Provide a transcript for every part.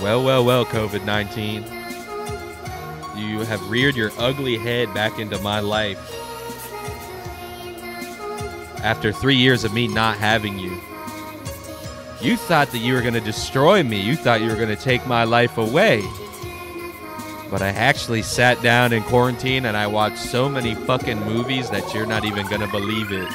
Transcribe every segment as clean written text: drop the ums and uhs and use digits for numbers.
Well, COVID-19. You have reared your ugly head back into my life. After 3 years of me not having you. You thought that you were going to destroy me. You thought you were going to take my life away. But I actually sat down in quarantine and I watched so many fucking movies that you're not even going to believe it.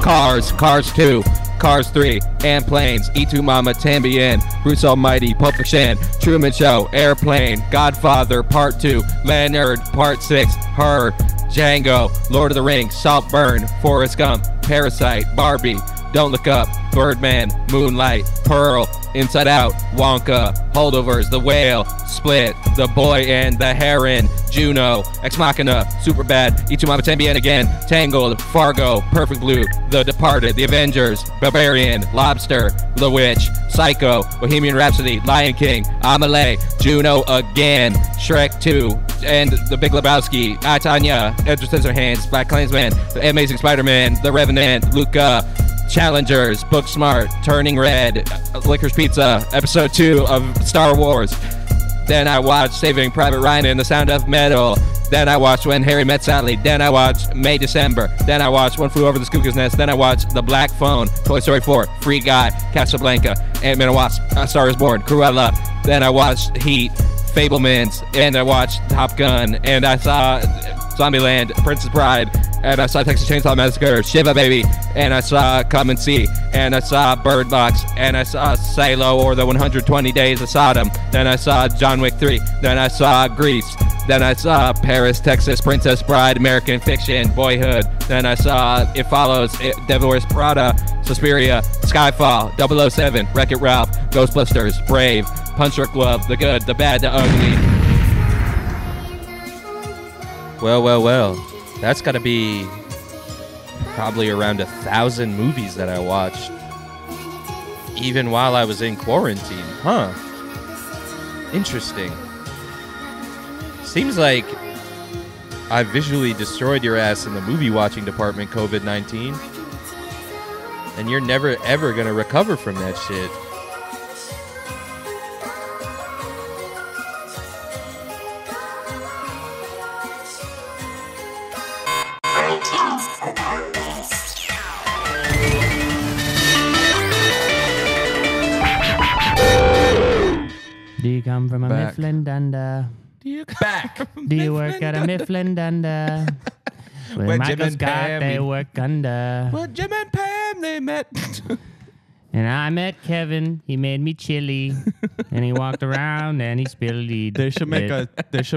Cars 2, Cars 3, and Planes, E2 Mama, Tambien, Bruce Almighty, Pulp Fiction, Truman Show, Airplane, Godfather, Part 2, Leonard, Part 6, Her, Django, Lord of the Rings, Saltburn, Forrest Gump, Parasite, Barbie, Don't Look Up, Birdman, Moonlight, Pearl, Inside Out, Wonka, Holdovers, The Whale, Split, The Boy and the Heron, Juno, Ex Machina, Superbad, E2 Mama Tambien Again, Tangled, Fargo, Perfect Blue, The Departed, The Avengers, Barbarian, Lobster, The Witch, Psycho, Bohemian Rhapsody, Lion King, Amelie, Juno Again, Shrek 2, and The Big Lebowski, I, Tanya, Edward Scissorhands, Black Klansman, The Amazing Spider-Man, The Revenant, Luca, Challengers, Booksmart, Turning Red, Licorice Pizza, Episode 2 of Star Wars. Then I watched Saving Private Ryan and The Sound of Metal. Then I watched When Harry Met Sally. Then I watched May December. Then I watched One Flew Over the Cuckoo's Nest. Then I watched The Black Phone, Toy Story 4, Free Guy, Casablanca, Ant-Man and Wasp, A Star Is Born, Cruella. Then I watched Heat, Fablemans, and I watched Top Gun, and I saw Zombieland, Princess Bride, and I saw Texas Chainsaw Massacre, Shiva Baby, and I saw Come and See, and I saw Bird Box, and I saw Salo or the 120 Days of Sodom. Then I saw John Wick 3. Then I saw Grease. Then I saw Paris, Texas, Princess Bride, American Fiction, Boyhood. Then I saw It Follows, Devil Wears Prada, Suspiria, Skyfall, 007, Wreck-It Ralph, Ghostbusters, Brave, Punch Drunk Love, The Good, The Bad, The Ugly. Well. That's got to be probably around 1,000 movies that I watched, even while I was in quarantine. Huh. Interesting. Seems like I visually destroyed your ass in the movie watching department, COVID-19. And you're never, ever going to recover from that shit. Do you come from a Mifflin Dunda? Do you back? Do you work at a Mifflin Dunda? Where Michael Scott, they work under. Well, Jim and Pam, they met. And I met Kevin. He made me chili. And he walked around and he spilled it. They should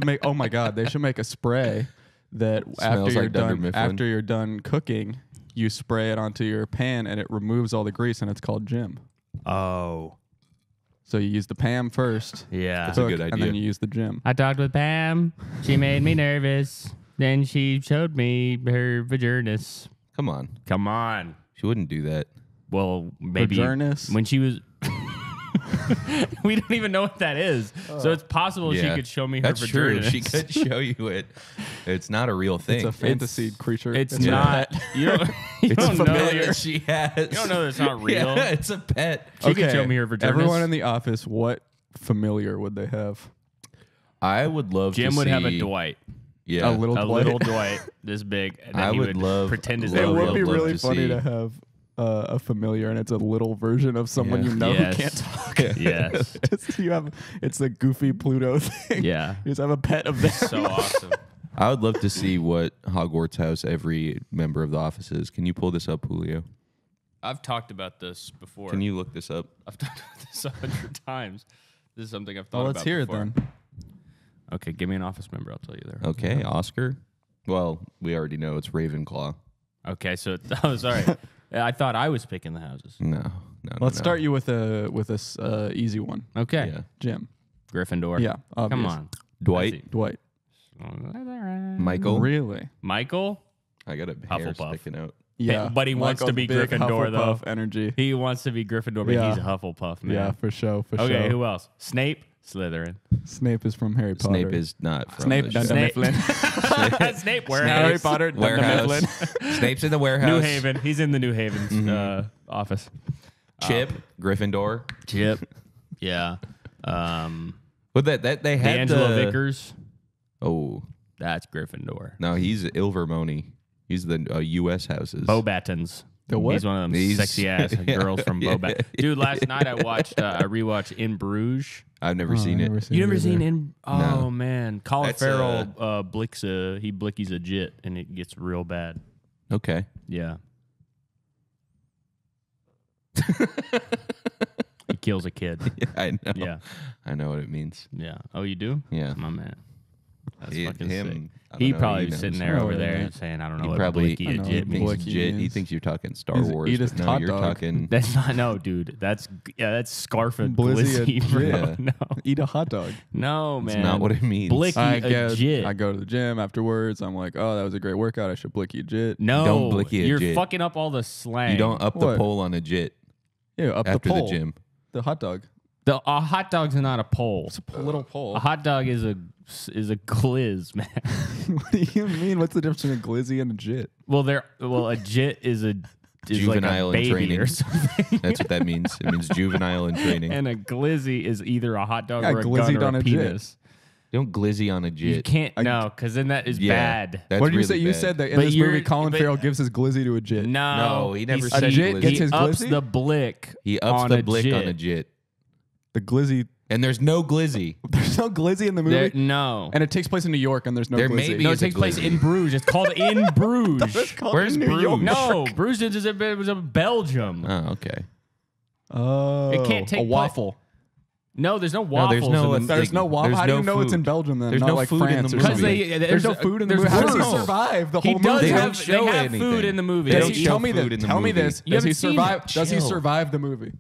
make oh my God, they should make a spray that after you're done cooking, you spray it onto your pan and it removes all the grease, and it's called Jim. Oh. So you use the Pam first. Yeah. That's a good idea. And then you use the Jim. I talked with Pam. She made me nervous. Then she showed me her vaginas. Come on. Come on. She wouldn't do that. Well, maybe Vaginas? when she was... We don't even know what that is. So it's possible she could show me her That's true. vaginas. She could show you it. It's not a real thing. It's a fantasy creature. It's not. You don't, you It's don't know familiar. that She has. you don't know that it's not real. Yeah, it's a pet. She could show me her vaginas. Everyone in the office, what familiar would they have? I would love Jim to would see, have a Dwight. Yeah. A little A Dwight? little Dwight this big. And then I he would love- pretend his love- It elbow. would be love really to funny see. to have a familiar, and it's a little version of someone Yeah. you know Yes. who can't talk. Yes. It's a goofy Pluto thing. Yeah. You just have a pet of theirs. So awesome. I would love to see what Hogwarts house every member of the office is. Can you pull this up, Julio? I've talked about this before. Can you look this up? I've talked about this 100 times. This is something I've thought Well, about let's hear it before. then. Okay, give me an office member. I'll tell you there. Okay, Oscar. Well, we already know it's Ravenclaw. Okay, so oh, sorry. I thought I was picking the houses. No. Let's start you with a easy one. Okay, Yeah. Jim. Gryffindor. Yeah, Come obvious. on. Dwight, Dwight. Michael. Really? Michael. I got a hair Hufflepuff. sticking out. Yeah. but he wants to Michael's be big Gryffindor, though. Hufflepuff energy. He wants to be Gryffindor, but Yeah. he's a Hufflepuff, man. Yeah, for sure. Okay, who else? Snape. Slytherin. Snape is from Harry Potter. Snape is not from Snape the Dunder show. Snape. Mifflin. Snape. Harry Potter. Dunder Warehouse. Mifflin. Snape's in the warehouse. New Haven. He's in the New Haven office. Chip, Gryffindor. Chip. Yeah. But that they had Angelo Vickers. Oh, That's Gryffindor. no, he's Ilvermony. He's the U.S. houses. Beauxbatons. The what? He's one of them sexy ass girls from Beauxbatons. Dude, last night I rewatched In Bruges. I've never seen it. You never seen In? Oh No. man, Colin That's, Farrell blickies a jit and it gets real bad. Okay. Yeah. He kills a kid. Yeah, I know. Yeah. I know what it means. Yeah. Oh, you do? Yeah. My man. That's fucking him, sick. I don't He know, probably he was sitting knows. there Oh, over there yeah. and saying, I don't know He what probably blicky I a know jit what means. blicky Jit. He means. thinks you're talking Star He's Wars. eat his but no, hot you're dog. talking. That's not, no, dude. That's Scarf and Blizzy Blizzy, a bro. jit. No. Eat a hot dog. No, man. That's not what it means. Blicky I a guess jit. I go to the gym afterwards. I'm like, oh, that was a great workout. I should blicky a jit. No, Don't blicky a you're jit. fucking up all the slang. You don't up the What? pole on a jit Yeah, up after the pole. the gym. The hot dog. A hot dog's not a pole. It's a little pole. A hot dog is a glizz, man. What do you mean? What's the difference between a glizzy and a jit? A jit is like Juvenile a in baby training. or something. That's what that means. It means juvenile in training. And a glizzy is either a hot dog Yeah, or a gun glizzied or on a a jit. penis. You don't glizzy on a You jit. can't because then that is Yeah, bad. That's What did you really say? You bad. said that in But this you're- movie, Colin but- Farrell gives his glizzy to a jit. No, he never he said A jit glizzy. gets his ups glizzy? the blick. He ups on the a blick jit. on a jit. The glizzy. And there's no glizzy. There's no glizzy in the movie. No. And it takes place in New York, and there's no There glizzy. may be No, a it takes place glizzy. in Bruges. It's called In Bruges. It's called Where's in New York. Bruges? No, Bruges is it was a Belgium. Oh, okay. Oh, It can't take a pla- waffle. No, there's no No, waffles. there's no. in the, There's no waffle. There's How do no you know it's in food. Belgium then? There's not no like food in France the or movie. something. There's no food in the there's movie. How does he food. survive the He whole does movie? They have, don't show they have anything. food in the movie. They Does don't he, show tell me food that. in the Tell me movie. this. You Does he haven't seen survive? it. Does he Chill. survive the movie?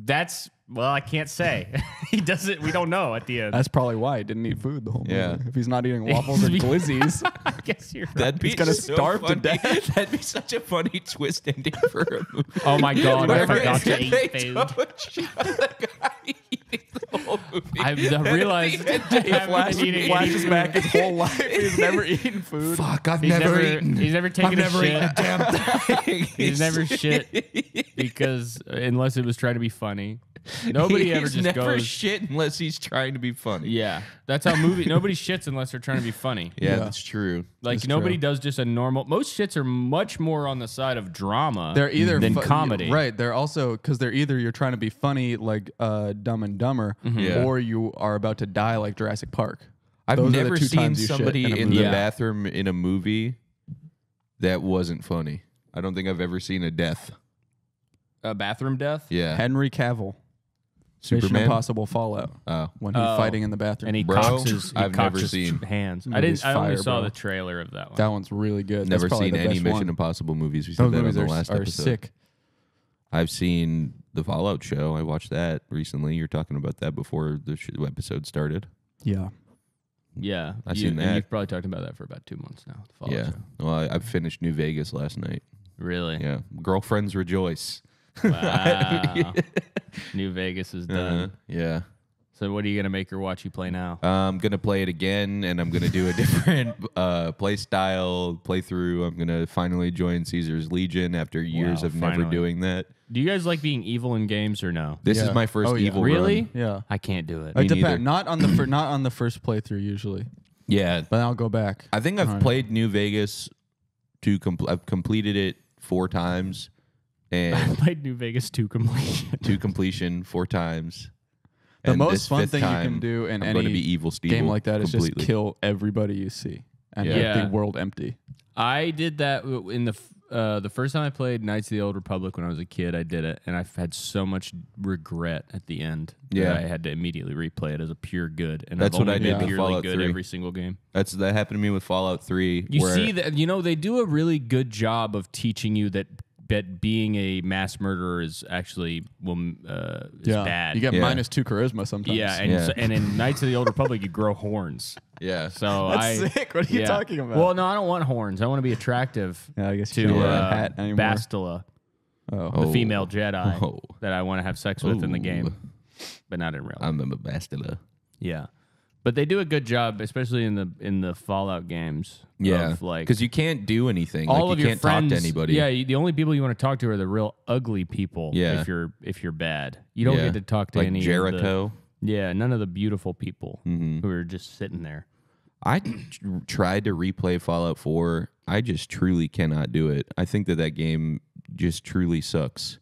That's I can't say. He doesn't. We don't know at the end. That's probably why he didn't eat food the whole movie. Yeah. If he's not eating waffles and glizzies, I guess you're right. That'd be He's gonna so starve to funny. death. That'd be such a funny twist ending for a movie. Oh my god! I Where forgot to they eat food. don't show the guy eating the whole movie. I realized I haven't been eating flashes any back food. his whole life. He's never eaten food. Fuck, I've He's never taken a shit. damn thing. He's never shit because unless it was trying to be funny. Nobody ever He's just never goes. shit unless he's trying to be funny. Yeah, that's how nobody shits unless they're trying to be funny. Yeah, Yeah. that's true. Like That's nobody true. does just a normal. Most shits are much more on the side of drama. They're either than comedy. right? They're also because they're either you're trying to be funny like Dumb and Dumber, Yeah. or you are about to die like Jurassic Park. I've Those are the never two seen times you shit somebody in a in movie. the Yeah. bathroom in a movie that wasn't funny. I don't think I've ever seen a death. A bathroom death. Yeah. Henry Cavill, Mission Superman? Impossible Fallout, Oh. when he's Oh. fighting in the bathroom. And he Bro, cocks his, I've never his seen. hands. Movie's I only fire, saw bro. the trailer of that one. That one's really good. Never That's probably seen the any best Mission one. Impossible movies. We said Those that on movies the are, last are episode. sick. I've seen the Fallout show. I watched that recently. You're talking about that before the episode started. Yeah. Yeah, I've seen and that. You've probably talked about that for about 2 months now. The Fallout Yeah. show. Well, I finished New Vegas last night. Really? Yeah. Girlfriends rejoice. Wow. New Vegas is done. Yeah. So what are you gonna make her watch you play now? I'm gonna play it again, and I'm gonna do a different play style playthrough. I'm gonna finally join Caesar's Legion after years Wow, of never finally. doing that. Do you guys like being evil in games or no? This Yeah. is my first Oh, yeah. evil Really? run. Yeah. I can't do it. Me It depends. neither. Not on the not on the first playthrough usually, Yeah, but then I'll go back. I think I've Alright. played New Vegas to I've completed it 4 times, I and played New Vegas 2 completion. to completion 4 times. The And most this fun 5th thing you can time, do in I'm going to any be evil Steve game like that is just completely. kill everybody you see and Yeah. make Yeah. the world empty. I did that in the first time I played Knights of the Old Republic when I was a kid. I did it, and I've had so much regret at the end. Yeah. that I had to immediately replay it as a pure good. And That's I've what only I did been with purely Fallout good 3. every single game. That happened to me with Fallout 3. You where see that they do a really good job of teaching you that being a mass murderer is actually bad. You get Yeah. -2 charisma sometimes. yeah, and Yeah. and in Knights of the Old Republic you grow horns. Yeah. So That's sick. What are you talking about? Well, no, I don't want horns. I want to be attractive yeah, I guess you to can't wear a hat anymore. Bastila, Oh. the female Jedi Oh. that I want to have sex with in the Ooh. game, but not in real life. I'm a Bastila. Yeah, but they do a good job, especially in the Fallout games. Yeah, of like because you can't do anything. all like, of you your can't friends. talk to anybody. Yeah, the only people you want to talk to are the real ugly people. Yeah. if you're bad, you don't Yeah. get to talk to like any Jericho. Of Yeah, none of the beautiful people Mm-hmm. who are just sitting there. I tried to replay Fallout 4. I just truly cannot do it. I think that game just truly sucks.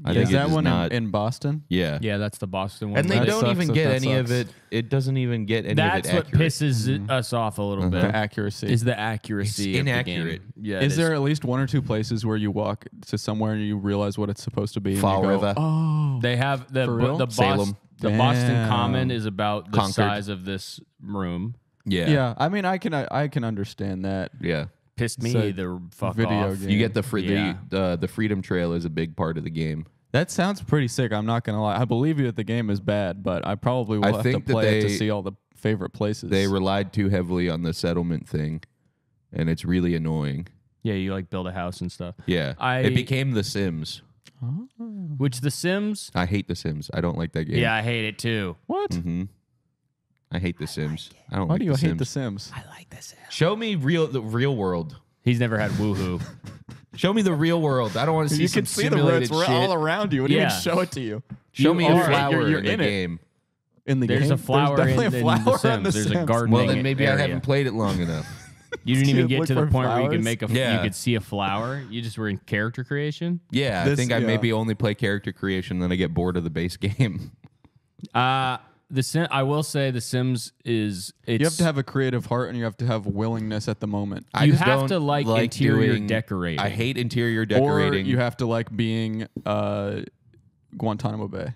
I think Is it that does one not. in Boston? Yeah. Yeah, that's the Boston one. And they That don't sucks even that get that any of sucks. it. It doesn't even get any That's of it what accurate. pisses us off a little The bit. accuracy. Is the accuracy It's of the inaccurate. game. Yeah, Is there at least one or two places where you walk to somewhere and you realize what it's supposed to be? And Fall you go, River. Oh, They have the For real? Salem. The Boston Damn. Common is about the Concord. size of this room. Yeah. yeah. I mean, I can understand that. Yeah. Pissed me So, the fuck video off. game. You get Yeah. the Freedom Trail is a big part of the game. That sounds pretty sick. I'm not gonna lie. I believe you that the game is bad, but I probably will I have think to that play it to they- see all the favorite places. They relied too heavily on the settlement thing, and it's really annoying. Yeah, you like build a house and stuff. Yeah. It became The Sims. Which The Sims? I hate The Sims. I don't like that game. Yeah, I hate it too. What? Mm-hmm. I hate The Sims. I don't Why like do you The hate Sims. The Sims? Show me the real world. He's never had woohoo. Show me the real world. I don't want to see You some can see the simulated roots shit. all around you. Wouldn't Yeah. even show it to you. Show You me a are- flower you're in the in it. game. In the There's game, a flower there's definitely in a The flower on Sims. the There's a Sims. garden. Well, then maybe I area. haven't played it long enough. You didn't even get Look to the for point where you could flowers? make Yeah. you could see a flower. You just were in character creation. Yeah, I This- think I yeah. maybe only play character creation, then I get bored of the base game. I will say The Sims is You have to have a creative heart and you have to have willingness at the moment. I You just have don't to like interior doing- decorating. I hate interior Or decorating. you have to like being Guantanamo Bay.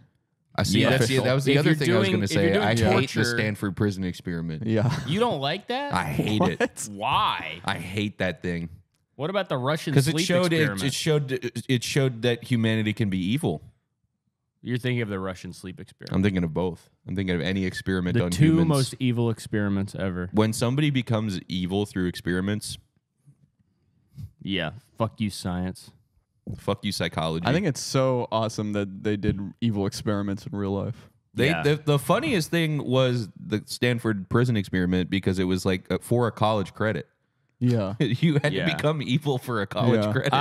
I see. Yeah. That was the If other you're thing I was doing- going to if you're say. doing I hate the torture- Stanford prison experiment. Yeah. You don't like that? I hate it. What? Why? I hate that thing What about the Russian because sleep it experiment? showed that humanity can be evil. You're thinking of the Russian sleep experiment. I'm thinking of both. I'm thinking of any experiment The on two humans. most evil experiments ever. When somebody becomes evil through experiments, Yeah. Fuck you, science. fuck you, psychology. I think it's so awesome that they did evil experiments in real life. Yeah. The funniest thing was the Stanford prison experiment because it was like for a college credit. Yeah. You had Yeah. to become evil for a college Yeah. credit.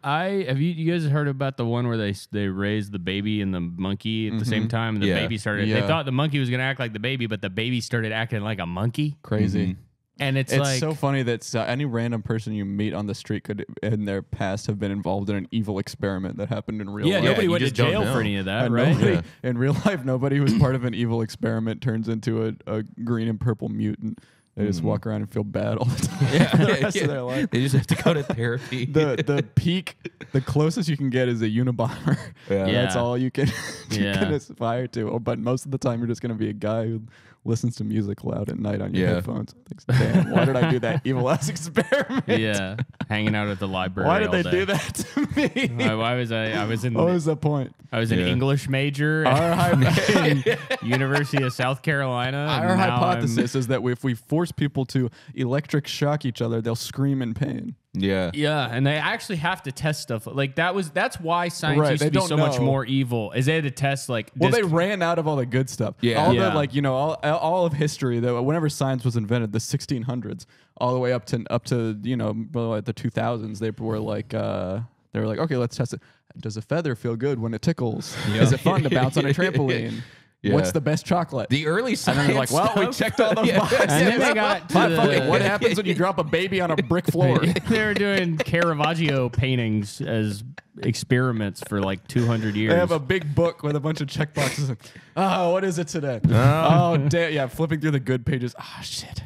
Have you guys heard about the one where they raised the baby and the monkey at the same time, and the Yeah. baby started. They Yeah. thought the monkey was gonna act like the baby, but the baby started acting like a monkey, Crazy. and it's It's like so funny that any random person you meet on the street could, in their past, have been involved in an evil experiment that happened in real yeah, life. nobody you went to just don't jail know. for any of that, And right? nobody, Yeah. in real life, nobody who was part of an evil experiment turns into a green and purple mutant. They just walk around and feel bad all the time for the rest of their life. They just have to go to therapy. The peak, the closest you can get is a Unabomber. Yeah. That's Yeah. all you can Yeah. aspire to. But most of the time, you're just going to be a guy who listens to music loud at night on your Yeah. headphones. Thinks, damn, why did I do that evil ass experiment? Yeah, hanging out at the library. Why did all they day. do that to me? Why was I? I was in. What was the point? I was an Yeah. English major Our, at hy- University of South Carolina. and our now hypothesis is that if we force people to electric shock each other, they'll scream in pain. Yeah. Yeah, and they actually have to test stuff like that. That's why science Right, used they to be don't so much know. more evil. Is they had to test like. Well, does- they ran out of all the good stuff. Yeah. all Yeah. the all of history. Whenever science was invented, the 1600s, all the way up to the 2000s, they were like okay, let's test it. Does a feather feel good when it tickles? Is it fun to bounce on a trampoline? Yeah. What's the best chocolate? The early and science then they're like, well, we stuff- checked all those Yeah. boxes. And then they got to Fine, fuck the- it. What happens when you drop a baby on a brick floor? they were doing Caravaggio paintings as experiments for like 200 years. They have a big book with a bunch of check boxes. Oh, what is it today? Oh, damn. Yeah, flipping through the good pages. Oh, shit.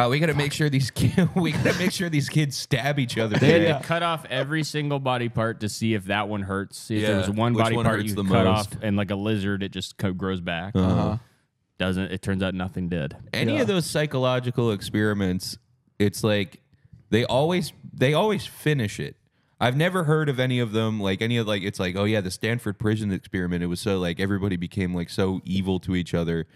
We gotta make sure these kids stab each other. They had today. to cut off every single body part to see if that one hurts. See if there Yeah, was one which body one part hurts you the could cut most. off, and like a lizard, it just grows back. Uh-huh. Doesn't it? Turns out nothing did. Any Yeah. of those psychological experiments, it's like they always finish it. I've never heard of any of them it's like, oh yeah, the Stanford prison experiment. It was so like everybody became like so evil to each other.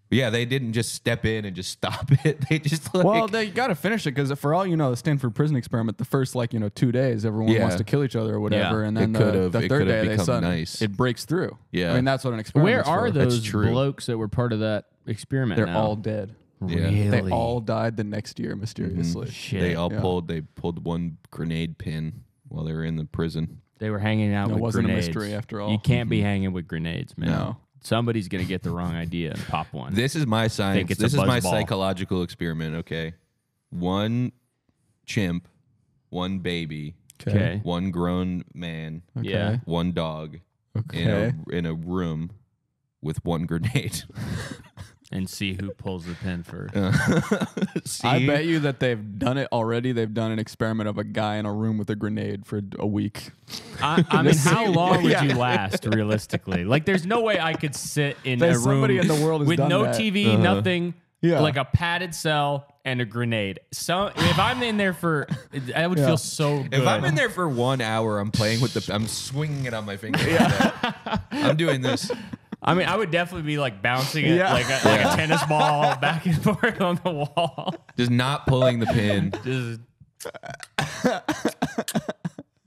But yeah, they didn't just step in and just stop it. They just like Well, they got to finish it because for all you know, the Stanford prison experiment, the first 2 days, everyone Yeah. wants to kill each other or whatever, Yeah. and then It could've- the it third could've day they become suddenly nice. it breaks through. Yeah. I mean that's what an experiment. Where are That's those true. blokes that were part of that experiment? They're now? all dead. Yeah. Really? They all died the next year mysteriously. Shit. they pulled one grenade pin while they were in the prison. They were hanging out It with wasn't a grenades. mystery after all. You can't be hanging with grenades, man. No. Somebody's gonna get the wrong idea and pop one. This is my science. it's a This is my buzz ball. psychological experiment. Okay, one chimp, one baby, Okay. one grown man, Okay. Yeah. one dog Okay. in a room with one grenade. And see who pulls the pin first. See? I bet you that they've done it already. They've done an experiment of a guy in a room with a grenade for a week. I mean, how long would Yeah. you last realistically? Like, there's no way I could sit in There's a room somebody in the world who's with done no that. TV, nothing, Yeah. like a padded cell and a grenade. So if I'm in there for, I would feel so good. If I'm in there for 1 hour, I'm playing with I'm swinging it on my finger. Like that. I'm doing this. I mean, I would definitely be like bouncing it Yeah. like a tennis ball back and forth on the wall. Just not pulling the pin.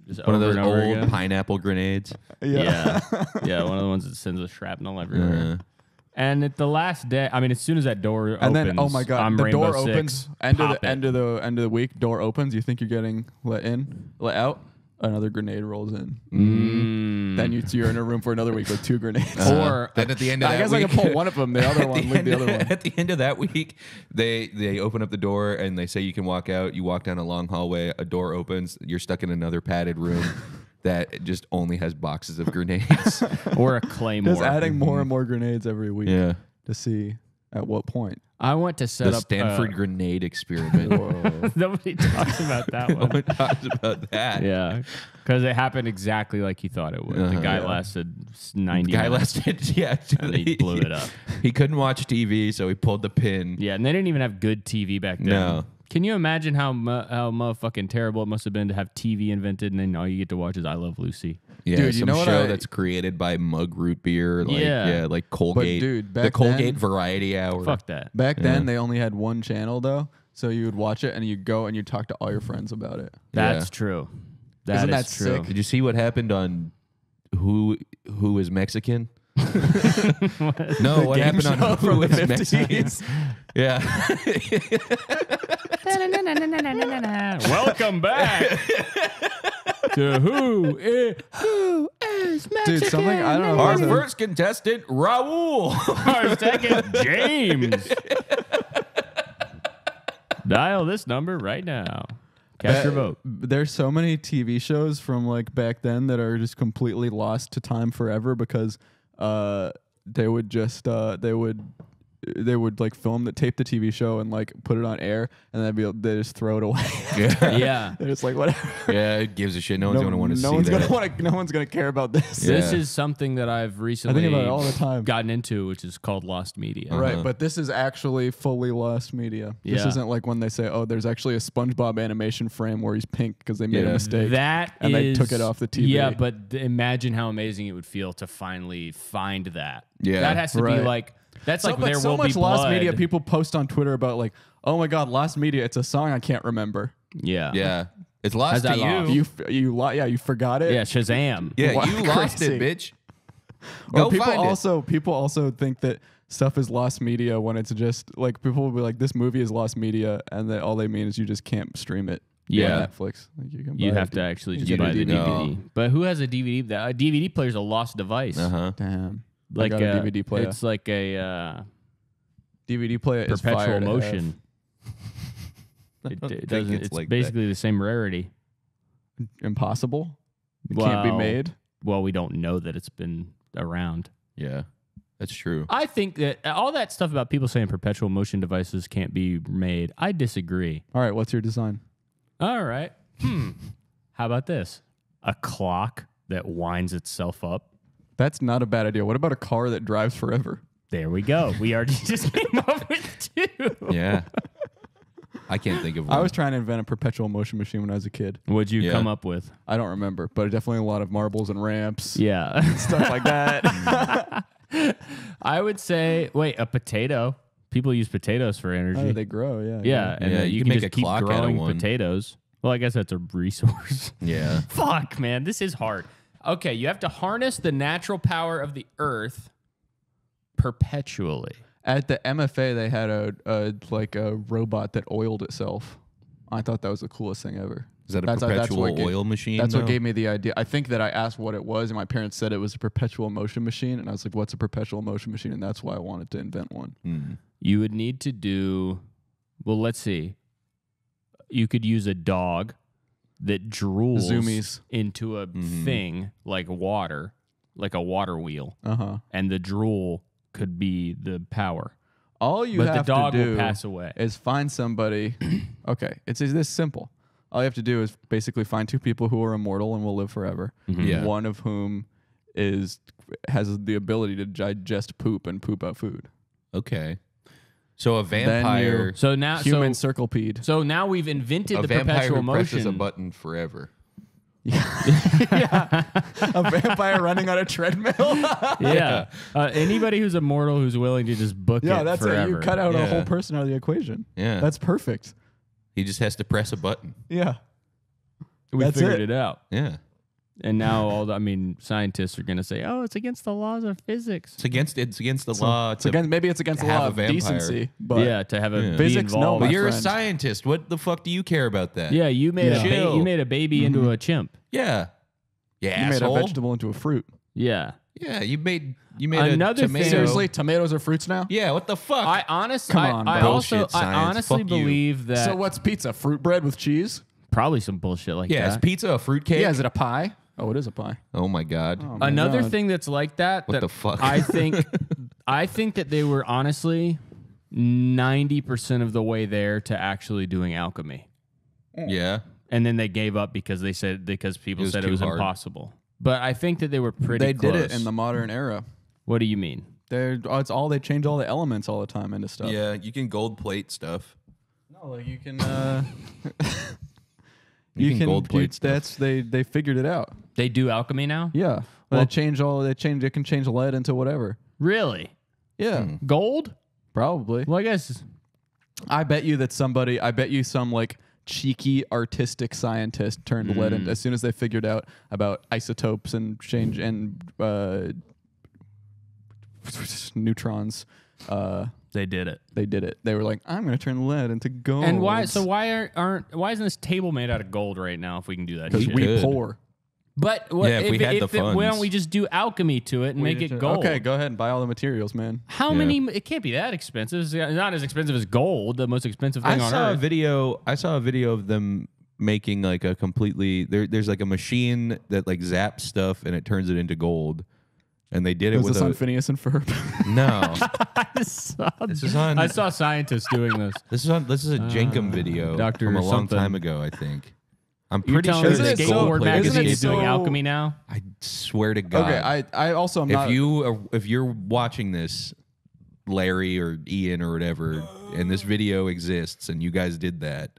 Just One of over those and over old again. pineapple grenades. Yeah. Yeah, one of the ones that sends the shrapnel everywhere. And at the last day, I mean, as soon as that door opens, And then, oh my God, I'm the Rainbow door Six, opens. End pop it. of the week, door opens. You think you're getting let out. Another grenade rolls in. Then you're in a room for another week with 2 grenades. Or Then at the end of I that guess week, I can pull one of them. The other one, leave the other one. At the end of that week, they open up the door and they say you can walk out. You walk down a long hallway. A door opens. You're stuck in another padded room that just only has boxes of grenades. or a claymore. Just adding more and more grenades every week Yeah. to see at what point. I went to set The up Stanford grenade experiment. Whoa. Nobody talks about that No one. one talks about that. Yeah, because it happened exactly like he thought it would. The guy lasted 90 Guy minutes. lasted, yeah. And he blew it up. He couldn't watch TV, so he pulled the pin. Yeah, and they didn't even have good TV back then. No. Can you imagine how motherfucking terrible it must have been to have TV invented and then all you get to watch is I Love Lucy? Yeah, Dude, you some know what show I- that's created by Mug Root Beer. Like, Yeah. like Colgate. dude, the back Colgate then- Variety Hour. Fuck that. Back then, they only had one channel though, so you would watch it and you'd go and you'd talk to all your friends about it. That's true. Isn't is that true. sick? Did you see what happened on Who is Mexican? No, what happened on show Who from the is Mexican? 50s. Yeah. Welcome back to Who is Mexican? Dude, something I don't know. If Our it was a- first contestant, Raul. Our second, James. Dial this number right now. Cast your vote. There's so many TV shows from like back then that are just completely lost to time forever because they would just they would like tape the TV show and like put it on air and they just throw it away. Yeah. They're just like whatever. Yeah, it gives a shit. No one's going to want to no see one's that. no one's gonna care about this. Yeah. This is something that I've recently about it all the time. gotten into, which is called Lost Media. Right, but this is actually fully lost media. This Yeah. isn't like when they say, "Oh, there's actually a SpongeBob animation frame where he's pink because they made a Yeah. mistake." That And they is- took it off the TV. Yeah, but imagine how amazing it would feel to finally find that. Yeah. That has to be Right. like, that's like but There so Will much Be lost Blood. media people post on Twitter about like, "Oh my God, lost media! It's a song I can't remember." Yeah. Yeah. It's lost How's to that you. lost? You forgot it. Yeah, Shazam. Yeah, Wow, you lost it, crazy. bitch. Or Go people find it. people also think that stuff is lost media when it's just like people will be like, "This movie is lost media," and all they mean is you just can't stream it. Yeah. on Netflix. Like you can You'd buy have it. to actually you just get a buy the DVD. DVD. But who has a DVD? A DVD player is a lost device. Uh-huh. Damn. Like I got a DVD player. It's like a DVD player is perpetual fire to have. motion. It don't think doesn't. it's It's like basically the same rarity. Impossible. It can't be Well, made. Well, we don't know that it's been around. Yeah, that's true. I think that all that stuff about people saying perpetual motion devices can't be made, I disagree. All right, what's your design? All right. How about this? A clock that winds itself up. That's not a bad idea. What about a car that drives forever? There we go. We already just came up with two. Yeah. I can't think of one. I was trying to invent a perpetual motion machine when I was a kid. What'd you Yeah. come up with? I don't remember, but definitely a lot of marbles and ramps, Yeah. stuff like that. I would say, wait, a potato. People use potatoes for energy. Oh, they grow, yeah. yeah, and Yeah, you you can can make just a keep clock out of growing one. potatoes. Well, I guess that's a resource. Yeah. Fuck, man, this is hard. Okay, you have to harness the natural power of the earth perpetually. At the MFA, they had a robot that oiled itself. I thought that was the coolest thing ever. Is that a That's perpetual what oil machine? That's what though? gave me the idea. I think that I asked what it was, and my parents said it was a perpetual motion machine, and I was like, "What's a perpetual motion machine?" And that's why I wanted to invent one. You would need to do, well, let's see. You could use a dog that drools Zoomies. into a thing like water, like a water wheel, and the drool could be the power. All you But the have dog to do will pass away. is find somebody. Okay, it's this simple. All you have to do is basically find two people who are immortal and will live forever. Yeah. One of whom has the ability to digest poop and poop out food. Okay. So a vampire. So now, Human circlepede. so now we've invented A the vampire perpetual who presses a motion. button forever. A vampire running on a treadmill. Yeah. Anybody who's immortal who's willing to just book Yeah, it that's forever. it. You cut out a Yeah. whole person out of the equation. Yeah. That's perfect. He just has to press a button. Yeah. We That's figured it. it out. Yeah. And now scientists are going to say, "Oh, it's against the laws of physics." It's against the law. It's against, maybe it's against the have law a of vampire. decency. But Yeah, to have a Yeah. be Physics, no, involved. my But you're a friend. scientist. What the fuck do you care about that? Yeah, you made Yeah. Chill. you made a baby into a chimp. Yeah. Yeah. you made a asshole. vegetable into a fruit. Yeah. Yeah. You made Another a thing- tomato. Seriously, tomatoes are fruits now? Yeah. What the fuck? I honestly, Come on, I bro. also, Bullshit I science. honestly Fuck you. believe that So what's pizza? Fruit bread with cheese? probably some bullshit like yeah. Is that. pizza a fruitcake? Yeah, is it a pie? Oh, it is a pie. Oh my god. Oh, my Another God. thing that's like that. What that the fuck? I think, I think that they were honestly 90% of the way there to actually doing alchemy, Yeah. and then they gave up because people was said it too was hard. impossible. But I think that they were pretty. They did it close. in the modern era. What do you mean? They change all the elements all the time into stuff. Yeah. You can gold plate stuff. No, like you can You can gold plate stuff. that's they figured it out. They do alchemy now? Yeah. Well- They can change lead into whatever. Really? Yeah. Gold? Probably. Well, I guess. I bet you some like cheeky artistic scientist turned lead in as soon as they figured out about isotopes and change and neutrons. They did it. They did it. They were like, I'm going to turn lead into gold. And why? So why why isn't this table made out of gold right now? If we can do that, Because shit? we could. pour. But what, Yeah, if we had the why don't funds. we just do alchemy to it and make it gold? Okay, go ahead and buy all the materials, man. How Yeah. many? It can't be that expensive. It's not as expensive as gold, the most expensive I thing on saw a earth. video. I saw a video of them making like a completely. There's like a machine that like zaps stuff and it turns it into gold. And they did it Was with this on a Phineas and Ferb? no. I saw, This is on. I saw scientists doing this. This is a Jenkum video Dr. from a long something. time ago. I think. I'm You're pretty telling sure me Isn't the it that so- gold skateboard plate isn't magazine it is doing so- alchemy now? I swear to God. Okay, I also am not. If you're watching this, Larry or Ian or whatever, and this video exists and you guys did that,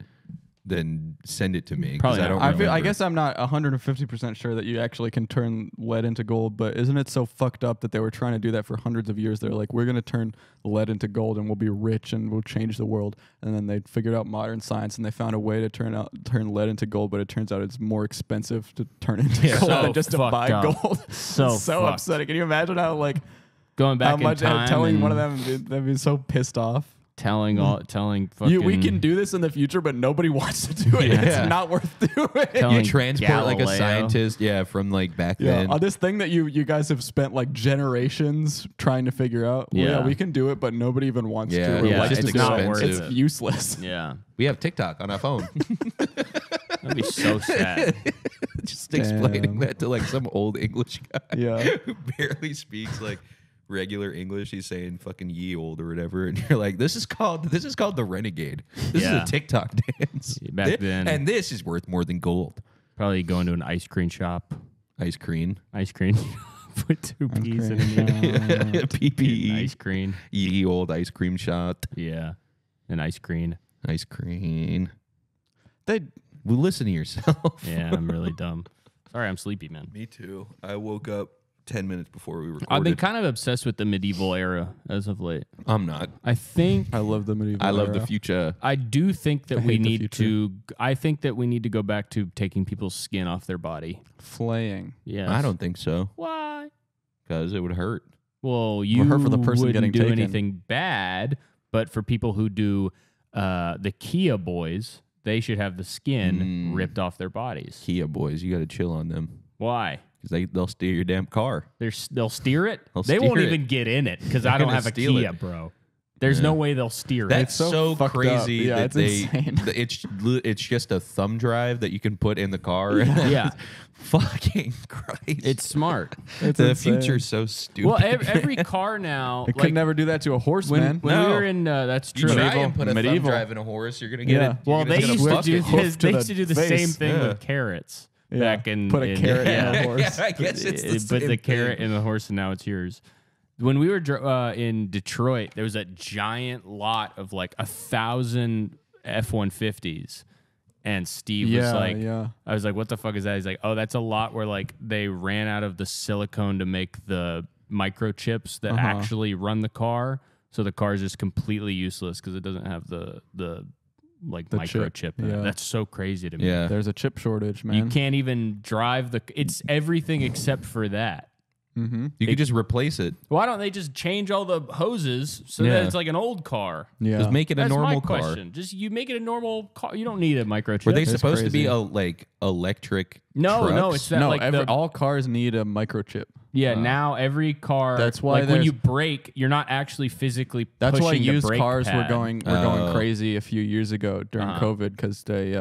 then send it to me. 'cause Probably I don't not. remember. I guess I'm not 150% sure that you actually can turn lead into gold, but isn't it so fucked up that they were trying to do that for hundreds of years? They're like, we're going to turn lead into gold and we'll be rich and we'll change the world. And then they figured out modern science and they found a way to turn lead into gold, but it turns out it's more expensive to turn into gold So than just to fucked buy up. gold. So It's so fucked. upsetting. Can you imagine how Going back how in much time telling and one of them they'd be so pissed off? telling fucking We can do this in the future, but nobody wants to do it. Yeah. It's not worth doing. Telling you transport like a Galileo. scientist, from like back Yeah, then. on this thing that you guys have spent like generations trying to figure out. Well, Yeah. we can do it, but nobody even wants Yeah, to. Or yeah, likes it's to do not it. worth It's it. useless. Yeah, We have TikTok on our phone. that'd be so sad. Just explaining Damn. that to like some old English guy Yeah. who barely speaks like regular English. He's saying fucking ye old or whatever, and you're like, this is called the Renegade. This Yeah. is a TikTok dance. Back then. and this is worth more than gold. Probably going to an ice cream shop. Ice cream. Ice cream. Put two P's in it. PPE. Ice cream. Ye old ice cream shot. Yeah, an ice cream. Ice cream. They Well, listen to yourself. Yeah, I'm really dumb. Sorry, I'm sleepy, man. Me too. I woke up 10 minutes before we recorded. I've been kind of obsessed with the medieval era as of late. I'm not. I think I love the medieval. I love the era. future. I do think that I we hate the need future. to. I think that we need to go back to taking people's skin off their body. Flaying. Yeah, I don't think so. Why? Because it would hurt. Well, you hurt for the person wouldn't getting do taken. anything bad, but for people who do, the Kia boys they should have the skin ripped off their bodies. Kia boys, you got to chill on them Why? because they'll steer your damn car. They'll steer it? They'll They steer won't it. even get in it because I They're don't gonna have a steal Kia, it. bro. There's no way they'll steer it. That's so so fucked up. crazy Yeah, that it's they. insane. It's just a thumb drive that you can put in the car. Yeah. Fucking Christ! It's smart. the insane. future's so stupid. Well, every car now, It like could never do that to a horse, when, man. when we No. were in, that's you true. try and put a thumb Medieval. drive in a horse, you're gonna get Yeah. it. Well, they you're used gonna to fuck do it. this. to They the used to do the face. same thing Yeah. with carrots Yeah. back in. Put a carrot in a horse. Yeah, I guess it's the Put the same carrot thing. in the horse, and now it's yours. When we were in Detroit, there was a giant lot of like 1,000 F-150s, and Steve was like, I was like, what the fuck is that? He's like, oh, that's a lot where like they ran out of the silicone to make the microchips that actually run the car, so the car is just completely useless because it doesn't have the like The microchip. chip, in it. yeah. That's so crazy to me. Yeah. There's a chip shortage, man. You can't even drive the. It's everything except for that. Mm-hmm. You could just replace it. Why don't they just change all the hoses so Yeah. that it's like an old car? Yeah. Just make it a That's normal my car. question. Just you make it a normal car. You don't need a microchip. Were they It's supposed to be crazy. like electric? No, trucks? it's that no, like all cars need a microchip. yeah. Now every car. That's why like when there's- you brake, you're not actually physically. That's why pushing the used brake cars were pad. going Oh. crazy a few years ago during COVID because they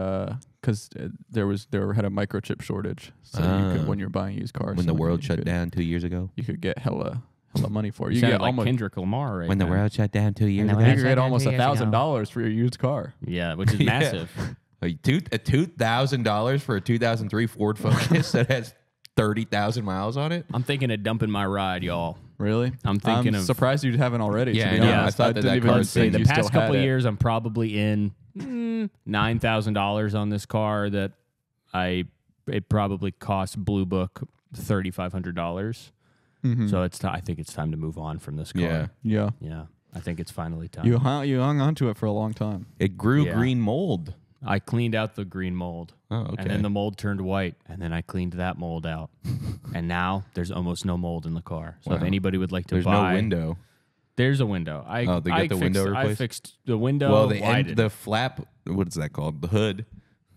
there had a microchip shortage. So you could, when you're buying used cars, When the so world you shut could- down 2 years ago. you could get hella money for it. You You sound get like almost Kendrick Lamar right When the now. world shut down 2 years ago. you could get almost $1,000 for your used car. Yeah, which is Yeah. massive. $2,000 for a 2003 Ford Focus that has 30,000 miles on it. I'm thinking of dumping my ride, y'all. Really? I'm thinking of- surprised you haven't already. Yeah, to be I know. honest. I thought that didn't even car Let's see. think The you past still had couple of it. years, I'm probably in $9,000 on this car that it probably cost Blue Book $3,500. So I think it's time to move on from this car. Yeah. Yeah. Yeah, I think it's finally time. You hung on to it for a long time. It grew Yeah. green mold. I cleaned out the green mold. Oh, okay. And then the mold turned white, and then I cleaned that mold out. And now there's almost no mold in the car. So if Wow. anybody would like to There's buy, no window. there's a window. They got the window I replaced? fixed the window. Well, the widened. the flap, what is that called? The hood.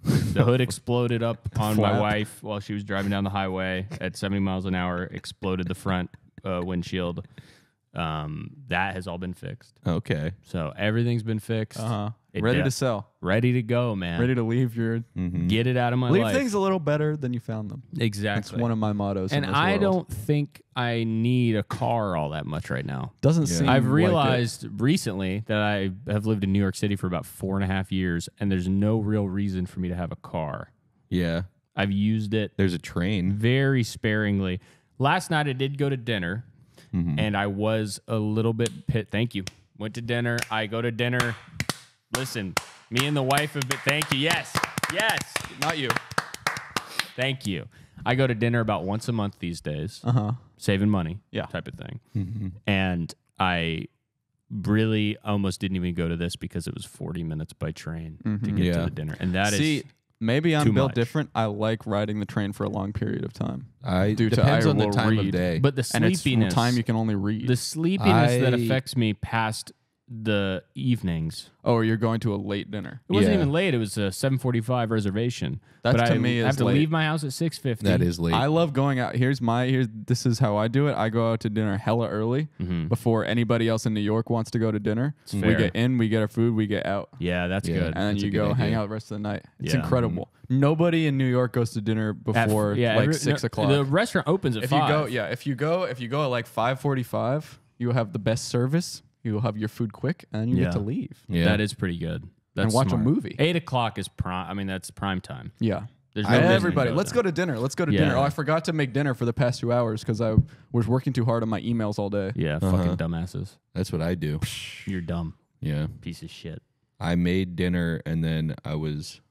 The hood exploded up on my Flap. wife while she was driving down the highway at 70 miles an hour. Exploded the front windshield. That has all been fixed. Okay. So everything's been fixed. Ready Yeah. to sell. Ready to go, man. Ready to leave your Get it out of my leave life. things a little better than you found them. Exactly. That's one of my mottos. and in this I world. don't think I need a car all that much right now. Doesn't seem. I've like it. realized recently that I have lived in New York City for about 4.5 years, and there's no real reason for me to have a car. Yeah. I've used it There's a train. very sparingly. Last night I did go to dinner, and I was a little bit Thank you. Went to dinner. I go to dinner. Listen, me and the wife have been. Thank you. Yes. Not you. Thank you. I go to dinner about once a month these days. Uh-huh. Saving money, Yeah. type of thing. And I really almost didn't even go to this because it was 40 minutes by train to get Yeah. to the dinner. And that is See, maybe I'm too built much. different. I like riding the train for a long period of time. Depends I on the will time of read. day. but the And it's sleepiness, time you can only read. the sleepiness that I- affects me past the evenings. Oh, you're going to a late dinner. It wasn't Yeah. even late. It was a 7:45 reservation. That but to I me have is to late. leave my house at 6:50. that is late. I love going out. This is how I do it. I go out to dinner hella early before anybody else in New York wants to go to dinner. We fair. get in, we get our food, we get out. Yeah, that's Yeah. good. And then That's a you good go hang idea. out the rest of the night. It's Yeah. incredible. Nobody in New York goes to dinner At- before yeah, 6 o'clock. The restaurant opens at if 5. you go at like 5:45, you will have the best service. You will have your food quick, and then you Yeah. get to leave. Yeah. That is pretty good. That's watch a smart. movie. 8 o'clock is prime. I mean, that's prime time. Yeah. There's no reason to Everybody, go let's there. go to dinner. Let's go to Yeah. dinner. Oh, I forgot to make dinner for the past 2 hours because I was working too hard on my emails all day. Yeah, fucking dumbasses. That's what I do. You're dumb. Yeah. Piece of shit. I made dinner and then I was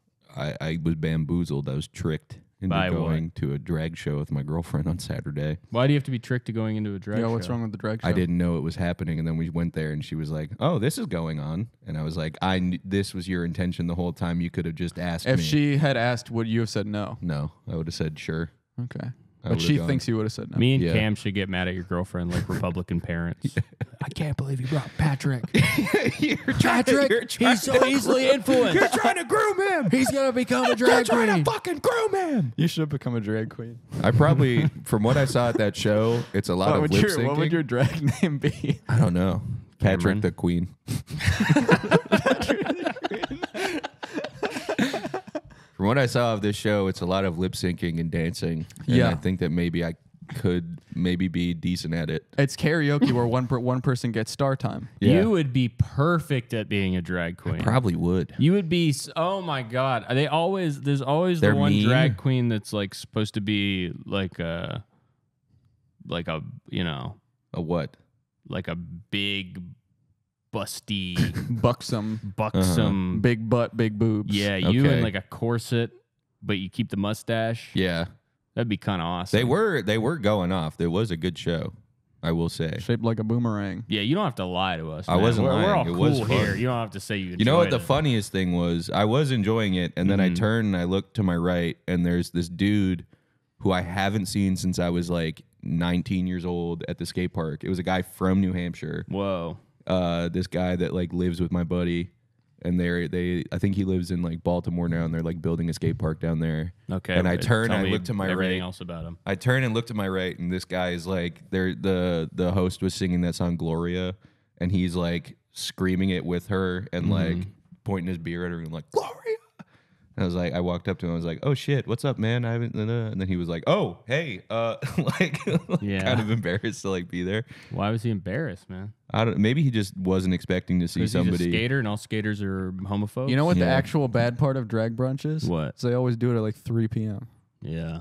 bamboozled. I was tricked into By what? going to a drag show with my girlfriend on Saturday. Why do you have to be tricked to going into a drag Yeah, show? what's wrong with the drag show? I didn't know it was happening, and then we went there, and she was like, "Oh, this is going on," and I was like, "This was your intention the whole time. You could have just asked If me." she had asked, would you have said no? No, I would have said sure. Okay. But she thinks you would have said no. Me and Cam should get mad at your girlfriend like Republican parents. I can't believe you brought Patrick. He's so easily influenced. You're trying to groom him. He's going to become a drag queen. Trying to fucking groom him. You should have become a drag queen. I probably, from what I saw at that show, it's a lot of lip syncing. What would your drag name be? I don't know. Patrick Cameron. the Queen. From what I saw of this show, it's a lot of lip syncing and dancing. And Yeah. I think that maybe I could be decent at it. It's karaoke where one person gets star time. Yeah. You would be perfect at being a drag queen. Probably would. You would be. Oh my god! There's always They're the one mean. drag queen that's like supposed to be like a you know A what? like a big busty Buxom, buxom. big butt, big boobs. Yeah, you Okay. in like a corset, but you keep the mustache. Yeah. That'd be kind of awesome. They were going off. There was a good show, I will say. Shaped like a boomerang. Yeah, you don't have to lie to us. I man. wasn't We're lying. all It cool was fun. here. You don't have to say you. You know what enjoyed the it. funniest thing was? I was enjoying it, and then I turned and I looked to my right, and there's this dude who I haven't seen since I was like 19 years old at the skate park. It was a guy from New Hampshire. Whoa. This guy that like lives with my buddy, and I think he lives in like Baltimore now, and they're like building a skate park down there. Okay. And I but turned tell and I me looked to my everything right. else about him. I turned and looked to my right, and this guy is like, the host was singing that song Gloria, and he's like screaming it with her and like pointing his beer at her and like Gloria. And I was like, I walked up to him, I was like, oh shit, what's up, man? I haven't. And then he was like, oh hey, like Yeah. kind of embarrassed to like be there. Why was he embarrassed, man? I don't. Maybe he just wasn't expecting to see Because he's a somebody. skater, and all skaters are homophobes. You know what the Yeah. actual bad part of drag brunch is? What? Is they always do it at like 3 p.m. Yeah.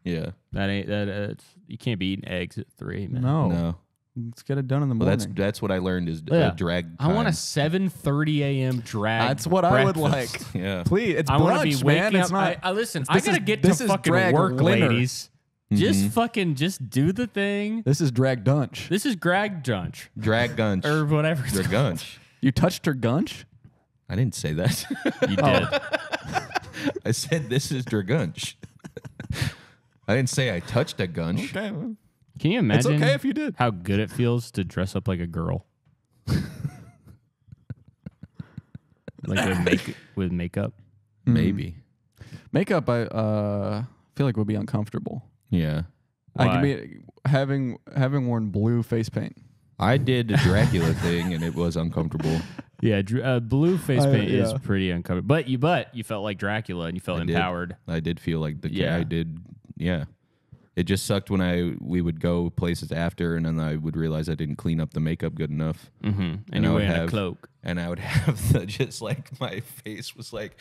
Yeah. That ain't that. You can't be eating eggs at 3, man. No. Let's get it done in the Well, morning. that's what I learned is Yeah. drag. I want a time. 7:30 a.m. drag. That's what I would breakfast. like. Yeah. Please, it's I want to be brunch, waking man. up. It's not. I listen. I this gotta is- get this to is fucking drag work, winter. ladies. Just fucking do the thing. This is drag dunch. This is Greg Junch Drag gunch. or whatever. it's Drag called. gunch. You touched her gunch? I didn't say that. You did. I said this is Dragunch. I didn't say I touched a gunch. Okay. well, Can you It's imagine? okay if you did. How good it feels to dress up like a girl. Like with makeup. Maybe. Makeup, I feel like would be uncomfortable. Yeah. I Why? could be having worn blue face paint. I did the Dracula thing and it was uncomfortable. Yeah, blue face paint is yeah. pretty uncomfortable. But you felt like Dracula and you felt I did. empowered. I did feel like Yeah. I did. Yeah. It just sucked when we would go places after and then I would realize I didn't clean up the makeup good enough. Mm-hmm. And I you're would wearing a have- cloak. And I would have just like my face was like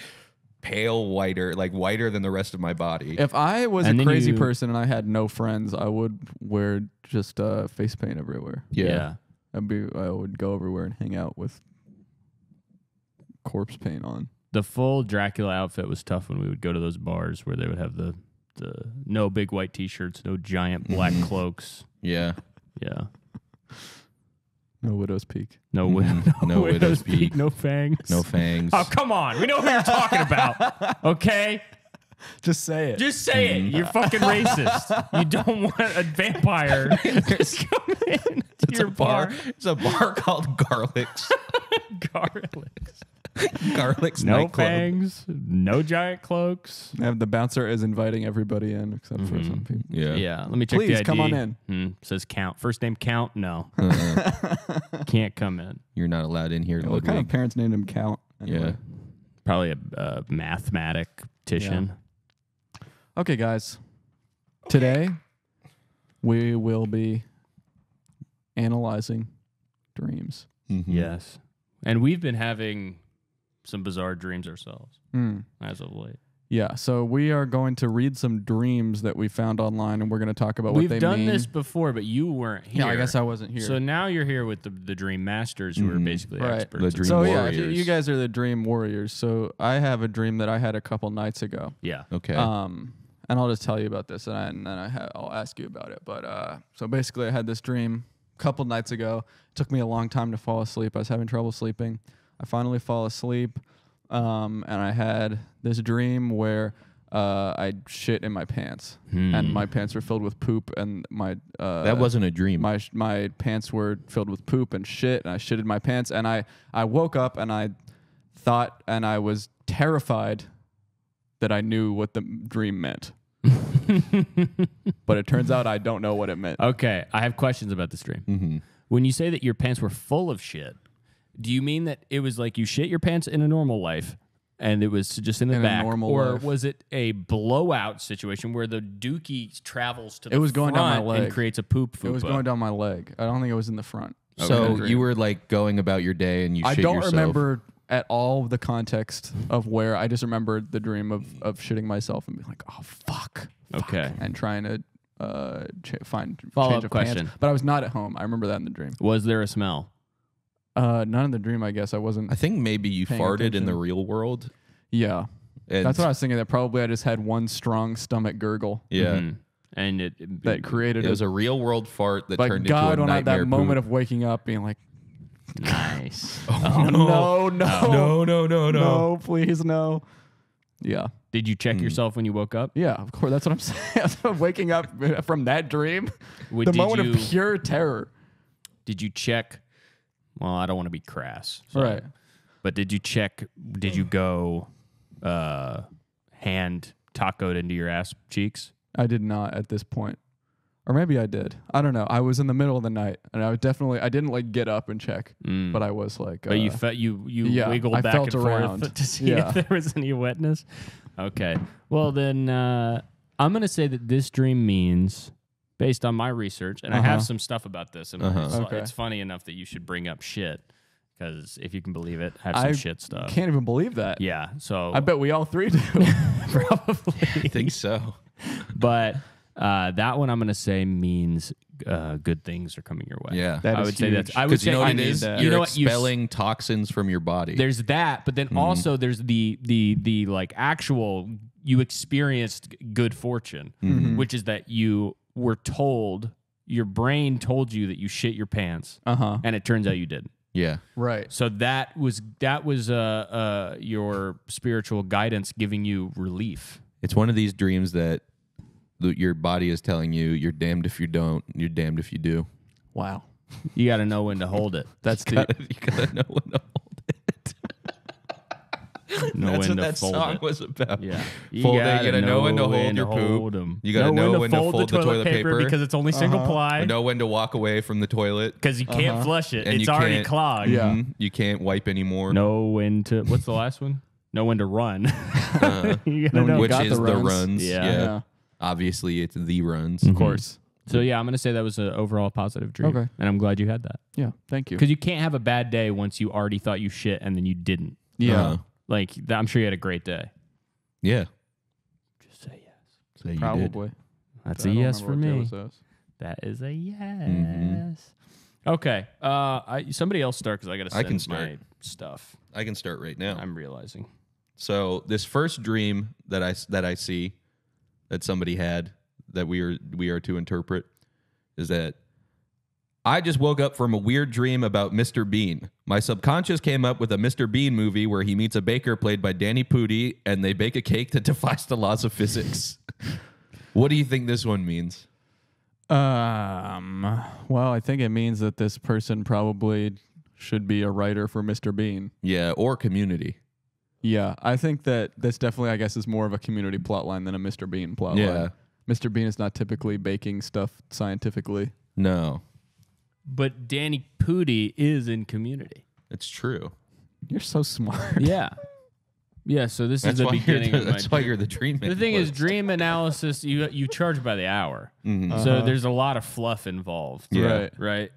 pale whiter, like whiter than the rest of my body. If I was And a then crazy you- person and I had no friends, I would wear just face paint everywhere. Yeah. I would go everywhere and hang out with corpse paint on. The full Dracula outfit was tough when we would go to those bars where they would have the no big white t-shirts, no giant black cloaks. Yeah. Yeah. No Widow's Peak. No, No widow's peak. no fangs. No fangs. Oh, come on. We know who you're talking about. Okay? Just say it. Just say it. You're fucking racist. You don't want a vampire just come in to your bar. It's a bar called Garlic's. Garlics. Garlic's No nightclub. fangs. No giant cloaks. And the bouncer is inviting everybody in except for some people. Yeah. Yeah. Let me check the Please ID. come on in. Says Count. First name Count? No. Can't come in. You're not allowed in here. What kind of Ludwig. parents named him Count? Anyway. Yeah. Probably a mathematician. Okay, guys. Today we will be analyzing dreams. Mhm. Yes. And we've been having some bizarre dreams ourselves Mm. as of late. Yeah, so we are going to read some dreams that we found online, and we're going to talk about what We've they done mean. this before, but you weren't here. Yeah, I guess I wasn't here. So now you're here with the Dream Masters, who are basically Right. experts. The in Dream so this. yeah, Warriors. you guys are the dream warriors. So I have a dream that I had a couple nights ago. Yeah. Okay. And I'll just tell you about this, and then I'll ask you about it. But so basically, I had this dream a couple nights ago. It took me a long time to fall asleep. I was having trouble sleeping. I finally fall asleep, and I had this dream where I shit in my pants, and my pants were filled with poop, and that wasn't a dream. My pants were filled with poop and shit, and I shitted my pants, and I woke up and I thought, and I was terrified that I knew what the dream meant. But it turns out I don't know what it meant. Okay, I have questions about this dream. Mm-hmm. When you say that your pants were full of shit, do you mean that it was like you shit your pants in a normal life and it was just in the back? Or life. Was it a blowout situation where the dookie travels to the It was going down my front leg. and creates a poop fupa? It was going down my leg. I don't think it was in the front. So you were like going about your day and you I shit don't yourself. remember at all the context of where. I just remembered the dream of shitting myself and being like, oh, fuck. Okay. And trying to find Follow-up change of question. pants. But I was not at home. I remember that in the dream. Was there a smell? None in the dream, I guess. I wasn't. I think maybe you Paying farted in attention. the real world. Yeah. And That's what I was thinking. That probably I just had one strong stomach gurgle Yeah. Mhm. And it that created It was a real world fart that Like turned God, into a when I had nightmare that moment poop. of waking up, being like, nice. oh, no, no, please, no. Yeah. Did you check yourself when you woke up? Yeah, of course. That's what I'm saying. Waking up from that dream, the Did moment you- of pure terror. Did you check? Well, I don't want to be crass. so- Right. But did you check? Did you go hand tacoed into your ass cheeks? I did not at this point. Or maybe I did. I don't know. I was in the middle of the night, and I didn't like get up and check, but I was like. But you felt you yeah, wiggled I back felt and around. forth to see Yeah. if there was any wetness. Okay. Well, then I'm gonna say that this dream means, based on my research, and I have some stuff about this, and Okay. it's funny enough that you should bring up shit, because if you can believe it, I have some shit stuff. Can't even believe that. Yeah. So I bet we all three do. probably. I think so. But that one I'm gonna say means good things are coming your way. Yeah. That I is would say huge. that's. I would Because you say know what I it need is? that. You're You know what? expelling toxins from your body. There's that, but then also there's the like actual you experienced good fortune, which is that you were told, your brain told you that you shit your pants, and it turns out you didn't. Yeah. Right. So that was your spiritual guidance giving you relief. It's one of these dreams that your body is telling you you're damned if you don't, you're damned if you do. Wow. You got to know when to hold it. That's deep. You gotta know when to hold it. Know That's when what to that fold song it. was about. Yeah. Fold it. You gotta know when to hold your poop. You gotta know when to fold the toilet paper. because it's only single ply. Know when to walk away from the toilet. Because you can't flush it. And It's you already can't- clogged. Yeah. You can't wipe anymore. Know when to. What's the last one? Know when to run. You gotta Know when know. you Which got is the the runs. runs. Yeah. Yeah. Obviously, it's the runs. Of course. So yeah, I'm gonna say that was an overall positive dream. Okay. And I'm glad you had that. Yeah. Thank you. Because you can't have a bad day once you already thought you shit and then you didn't. Yeah. Uh-huh. Like I'm sure you had a great day. Yeah. Just say yes. So you did. Probably. That's I a don't yes for remember what me. Taylor says. That is a yes. Mhm. Okay. Somebody else start because I got to I send can start. my stuff. I can start right now. I'm realizing. So this first dream that I see that somebody had that we are to interpret is that I just woke up from a weird dream about Mr. Bean. My subconscious came up with a Mr. Bean movie where he meets a baker played by Danny Pudi and they bake a cake that defies the laws of physics. What do you think this one means? Well, I think it means that this person probably should be a writer for Mr. Bean. Yeah, or Community. Yeah, I think that this definitely, I guess, is more of a Community plotline than a Mr. Bean plotline. Yeah. Mr. Bean is not typically baking stuff scientifically. No, But Danny Pudi is in Community. it's true. You're so smart. Yeah. Yeah. So this is the beginning of my That's why dream. you're the dream. The thing is, analyst. dream analysis, you charge by the hour. Mhm. So there's a lot of fluff involved. Yeah. Right. Right.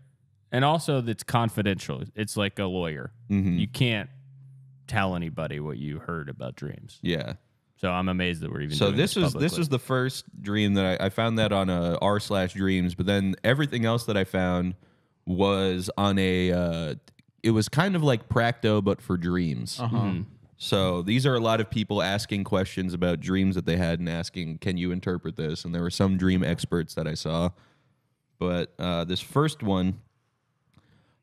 And also, it's confidential. It's like a lawyer. Mhm. You can't tell anybody what you heard about dreams. Yeah. So I'm amazed that we're even. So doing this was publicly. the first dream that I found that on a r/dreams, but then everything else that I found was on a. It was kind of like Practo, but for dreams. Mm-hmm. So these are a lot of people asking questions about dreams that they had and asking, "Can you interpret this?" And there were some dream experts that I saw, but this first one.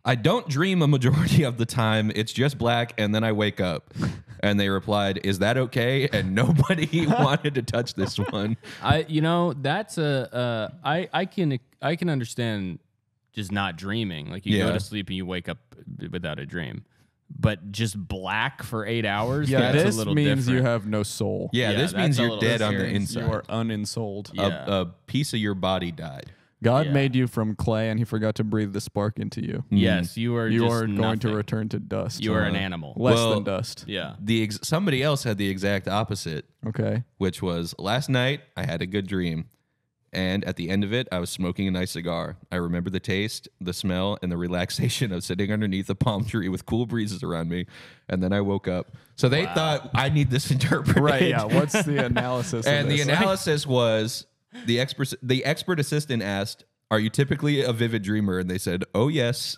I don't dream a majority of the time. It's just black, and then I wake up. And they replied, "Is that okay?" And nobody wanted to touch this one. That's I can understand just not dreaming. Like you go to sleep and you wake up without a dream. But just black for 8 hours? Yeah, that's this a little means different. you have no soul. Yeah, this means you're dead on the scary. inside. You are uninsouled. Yeah. A piece of your body died. God Yeah. made you from clay, and He forgot to breathe the spark into you. Yes, you are. You just are going to nothing. return to dust. You are an animal. Less Well, than dust. Yeah. Somebody else had the exact opposite, Okay. which was last night I had a good dream. And at the end of it, I was smoking a nice cigar. I remember the taste, the smell, and the relaxation of sitting underneath a palm tree with cool breezes around me. And then I woke up. So they thought I need this interpreted. Right. Yeah. What's the analysis? And of the this? analysis was the expert assistant asked, "Are you typically a vivid dreamer?" And they said, "Oh, yes."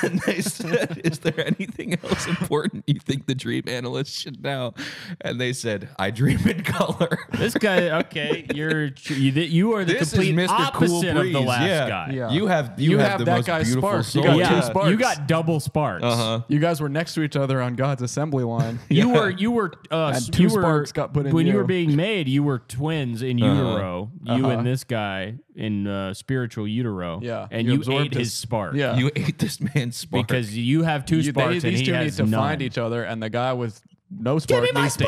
And they said, "Is there anything else important you think the dream analyst should know?" And they said, "I dream in color." This guy, okay, you are the This is complete Mr. opposite Cool of the Breeze. last Yeah. guy. Yeah. You have You the have that most guy's beautiful sparks. You soul. got two Yeah, sparks. you got double sparks. Uh-huh. You guys were next to each other on God's assembly line. You were And two sparks got put in when you you. were being made. You were twins in utero. You and this guy in spiritual utero. Yeah. and You you absorbed ate his spark. Yeah. You ate this man's spark. because you have two sparks and these he two need has to none. find each other, and the guy with no spark needs to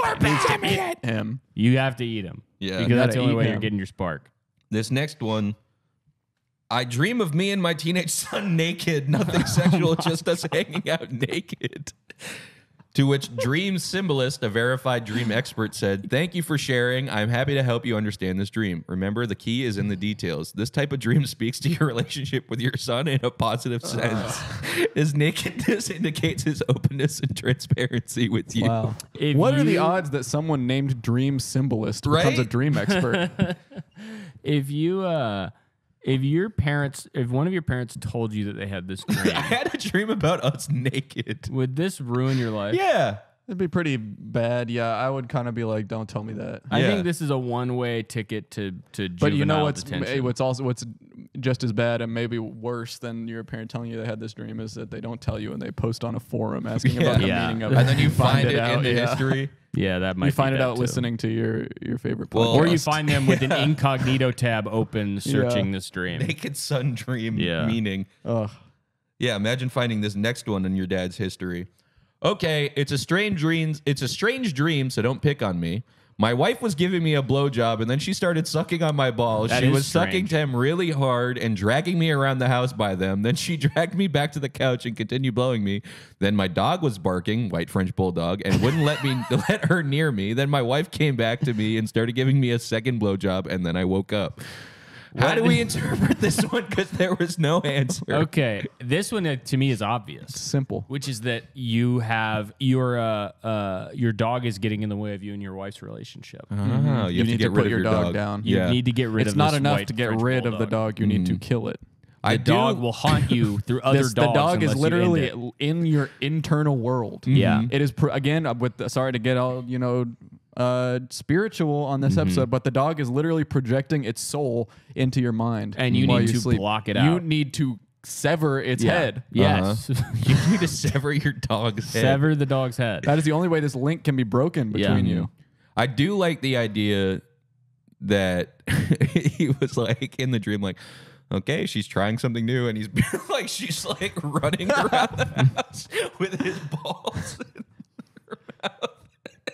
eat him. You have to eat him. Yeah. because You that's gotta the only eat way you're him. getting your spark. This next one, I dream of me and my teenage son naked, nothing sexual, just us hanging out naked. To which dream symbolist, a verified dream expert, said, "Thank you for sharing. I'm happy to help you understand this dream. Remember, the key is in the details. This type of dream speaks to your relationship with your son in a positive sense. His nakedness indicates his openness and transparency with you." Wow. If What are the you- odds that someone named Dream Symbolist becomes Right? a dream expert? If one of your parents told you that they had this I dream, had a dream about us naked. would this ruin your life? Yeah. It'd be pretty bad. Yeah, I would kind of be like, don't tell me that. I Yeah. think this is a one-way ticket to juvenile But you know detention. what's just as bad and maybe worse than your parent telling you they had this dream is that they don't tell you and they post on a forum asking about the Yeah. meaning of it. And then you find it out, in the yeah. history. Yeah, that might You find be it bad out too. listening to your favorite podcast. Well, Or you find them with an incognito tab open searching this dream. Naked son dream Yeah. meaning. Ugh. Yeah, imagine finding this next one in your dad's history. Okay, it's a strange dream, so don't pick on me. My wife was giving me a blowjob, and then she started sucking on my balls. That She is was sucking strange. them really hard and dragging me around the house by them. Then she dragged me back to the couch and continued blowing me. Then my dog was barking, white French bulldog, and wouldn't let her near me. Then my wife came back to me and started giving me a second blowjob, and then I woke up. How do we interpret this one? Because there was no answer. Okay, this one to me is obvious, Simple. which is that you have your dog is getting in the way of you and your wife's relationship. Oh, you have You to need get to rid put of your dog down. You Yeah. need to get rid It's of not this enough white to get French rid of the bulldog. dog. You need to kill it. I The dog will haunt you through other dogs. The dog is unless you end literally it. in your internal world. Yeah. It is again sorry to get all spiritual on this episode, but the dog is literally projecting its soul into your mind, And you while need to sleep. block it You out. need to sever its head. Yes. You need to sever your dog's head. Sever the dog's head. That is the only way this link can be broken between you. I do like the idea that he was like in the dream, like, okay, she's trying something new, and he's like, she's like running around the house with his balls in her mouth.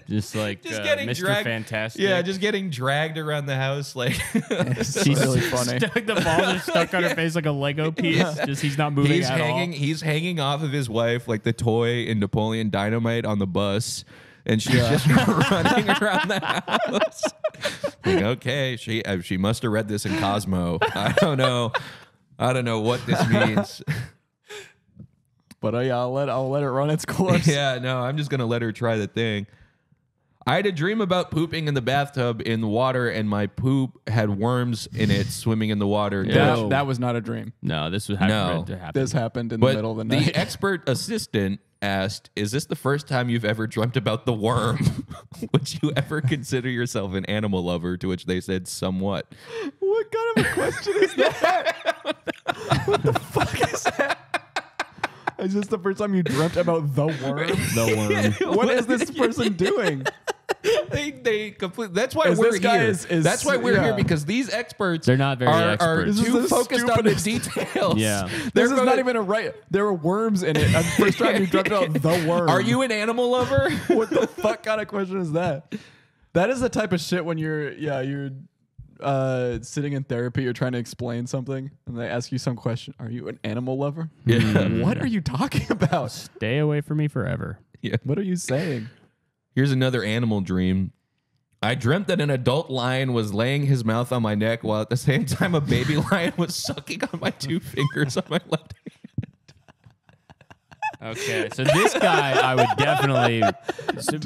Just like Just getting Mr. dragged. Fantastic. Yeah, just getting dragged around the house, like. It's She's really funny. Stuck, the balls are stuck on her face like a Lego piece. Just he's not moving He's at hanging. all. He's hanging off of his wife like the toy in Napoleon Dynamite on the bus, and she's just running around the house. Like, okay, she must have read this in Cosmo. I don't know what this means. But I'll let it run its course. Yeah, no, I'm just gonna let her try the thing. I had a dream about pooping in the bathtub in water, and my poop had worms in it swimming in the water. Yeah. That was not a dream. No, this was No. to happen. This happened in the But middle of the the night. expert assistant asked, "Is this the first time you've ever dreamt about the worm? Would you ever consider yourself an animal lover?" To which they said, "Somewhat." What kind of a question is that? What the fuck is that? Is this the first time you dreamt about the worm? The worm. What is this person doing? They complete. That's why Is we're this guy here. is- That's why we're yeah. here, because these experts They're not very are expert. This is too the focused on the stupidest- details. Yeah. This is not even a right. There were worms in it. That's the first time you dreamt about the worm. Are you an animal lover? What the fuck kind of question is that? That is the type of shit when you're sitting in therapy, you're trying to explain something, and they ask you some question. Are you an animal lover? Yeah. What are you talking about? Stay away from me forever. What are you saying? Here's another animal dream. I dreamt that an adult lion was laying his mouth on my neck while at the same time a baby lion was sucking on my 2 fingers on my left hand. Okay, so this guy I would definitely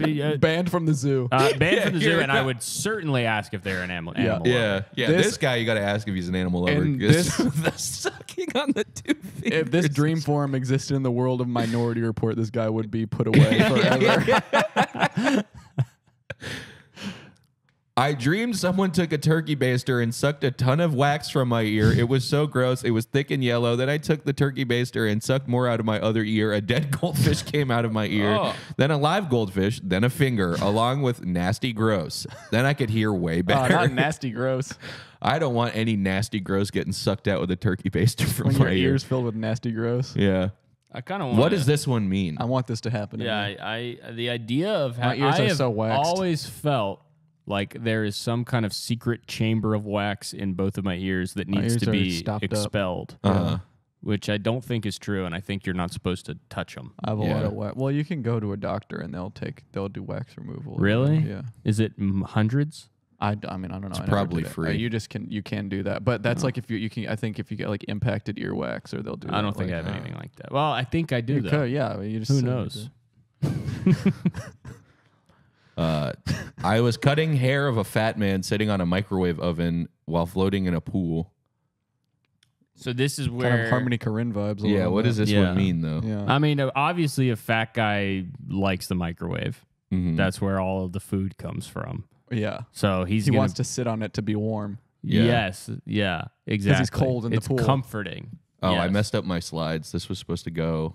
be Banned from the zoo. banned from the zoo, you're and I not- would certainly ask if they're an animal. Yeah. animal lover. Yeah. This- This guy, you got to ask if he's an animal lover. And 'cause this- the sucking on the 2 fingers. If this dream form existed in the world of Minority Report, this guy would be put away forever. I dreamed someone took a turkey baster and sucked a ton of wax from my ear. It was so gross. It was thick and yellow. Then I took the turkey baster and sucked more out of my other ear. A dead goldfish came out of my ear. Oh. Then a live goldfish. Then a finger, along with nasty gross. Then I could hear way better. Not nasty, gross. I don't want any nasty gross getting sucked out with a turkey baster from When my your ear. ears filled with nasty, gross. Yeah. I kind of want. What does this one mean? I want this to happen. to Yeah, me. I the idea of My ears I are have so waxed. always felt like there is some kind of secret chamber of wax in both of my ears that needs ears to are be stopped up. expelled, Uh-huh. which I don't think is true, and I think you're not supposed to touch them. I have a Yeah. lot of wax. Well, you can go to a doctor and they'll do wax removal. Really? Yeah. Is it hundreds? I mean, I don't know. It's I never probably did it. free. You can do that, but that's like if you can. I think if you get like impacted earwax, or they'll do. I don't that, think like, I have anything like that. Well, I think I do You though. could, yeah. You just Who said you knows? did. I was cutting hair of a fat man sitting on a microwave oven while floating in a pool. So this is Kind where of Harmony Korine vibes. A Yeah, little what bit. does this Yeah. one mean, though? Yeah. I mean, obviously, a fat guy likes the microwave. Mhm. That's where all of the food comes from. Yeah. So he's He gonna, wants to sit on it to be warm. Yeah. Yes, yeah, exactly. cold in the it's pool. comforting. Oh, I Yes. messed up my slides. This was supposed to go.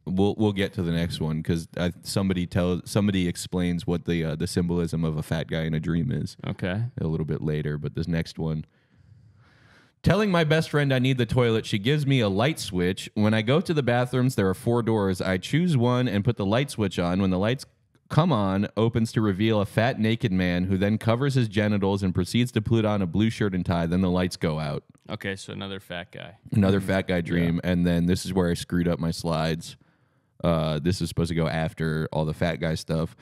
We'll get to the next one because somebody explains what the symbolism of a fat guy in a dream is Okay. a little bit later. But this next one, telling my best friend I need the toilet, she gives me a light switch. When I go to the bathrooms, there are 4 doors. I choose one and put the light switch on. When the lights come on, opens to reveal a fat naked man who then covers his genitals and proceeds to put on a blue shirt and tie. Then the lights go out. Okay, so another fat guy. Another fat guy dream. And then this is where I screwed up my slides. This is supposed to go after all the fat guy stuff.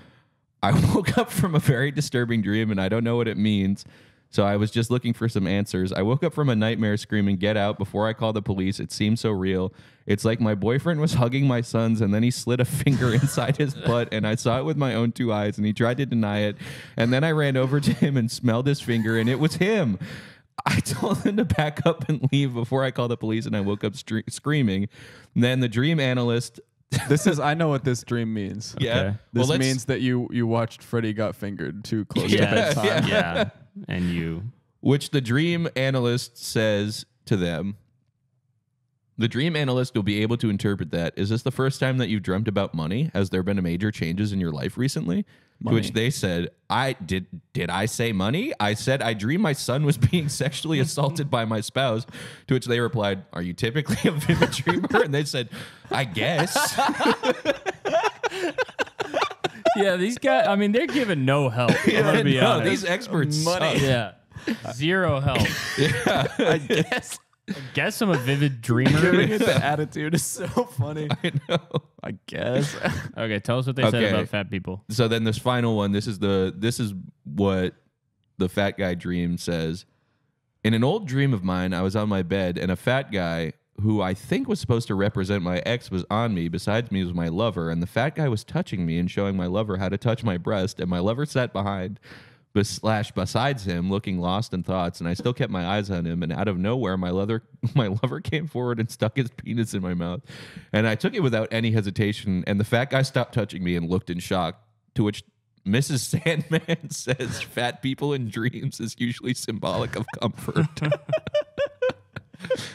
I woke up from a very disturbing dream and I don't know what it means. So I was just looking for some answers. I woke up from a nightmare screaming, "Get out," before I called the police. It seemed so real. It's like my boyfriend was hugging my sons and then he slid a finger inside his butt and I saw it with my own 2 eyes and he tried to deny it. And then I ran over to him and smelled his finger and it was him. I told him to back up and leave before I called the police and I woke up screaming. And then the dream analyst... I know what this dream means. Yeah. Okay. This let's- means that you watched Freddy Got Fingered too close to Yeah, bedtime. yeah. And you. which the dream analyst says to them. The dream analyst will be able to interpret that. Is this the first time that you dreamt about money? Has there been major changes in your life recently? To which they said, did I say money? I said I dreamed my son was being sexually assaulted by my spouse. To which they replied, are you typically a vivid dreamer? And they said, I guess. Yeah, these guys. I mean, they're giving no help. I'm gonna be No, honest. these experts Money. suck. Yeah, zero help. I guess. Guess I'm a vivid Giving dreamer. it the attitude is so funny. I know. I guess. Okay, tell us what they said Okay. about fat people. So then this final one, this is what the fat guy dream says. In an old dream of mine, I was on my bed and a fat guy who I think was supposed to represent my ex was on me. Besides me was my lover, and the fat guy was touching me and showing my lover how to touch my breast, and my lover sat behind besides him, looking lost in thoughts, and I still kept my eyes on him, and out of nowhere my lover came forward and stuck his penis in my mouth, and I took it without any hesitation, and the fat guy stopped touching me and looked in shock, to which Mrs. Sandman says fat people in dreams is usually symbolic of comfort.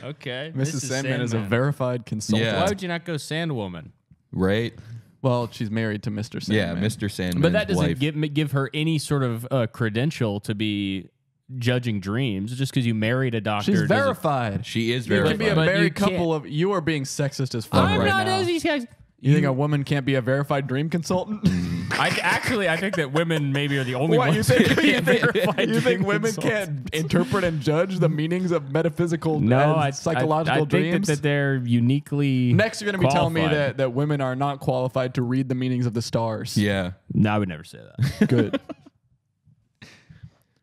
Okay. Mrs. Sandman is a verified consultant. Yeah. Why would you not go Sandwoman? Right? Well, she's married to Mr. Yeah, Sandman. Mr. Sandman's But that doesn't wife. give her any sort of credential to be judging dreams. Just because you married a doctor. She's doesn't- verified. She is You can be a But you married can't- couple of. You are being sexist as fuck I'm right not now. as these guys. You think a woman can't be a verified dream consultant? I think that women maybe are the only What, ones you think, that can be you a think, verified you think dream women consultant. can't interpret and judge the meanings of metaphysical No, and psychological I think dreams? that they're uniquely. Next, you're going to be telling me qualified. that women are not qualified to read the meanings of the stars. Yeah. No, I would never say that. Good.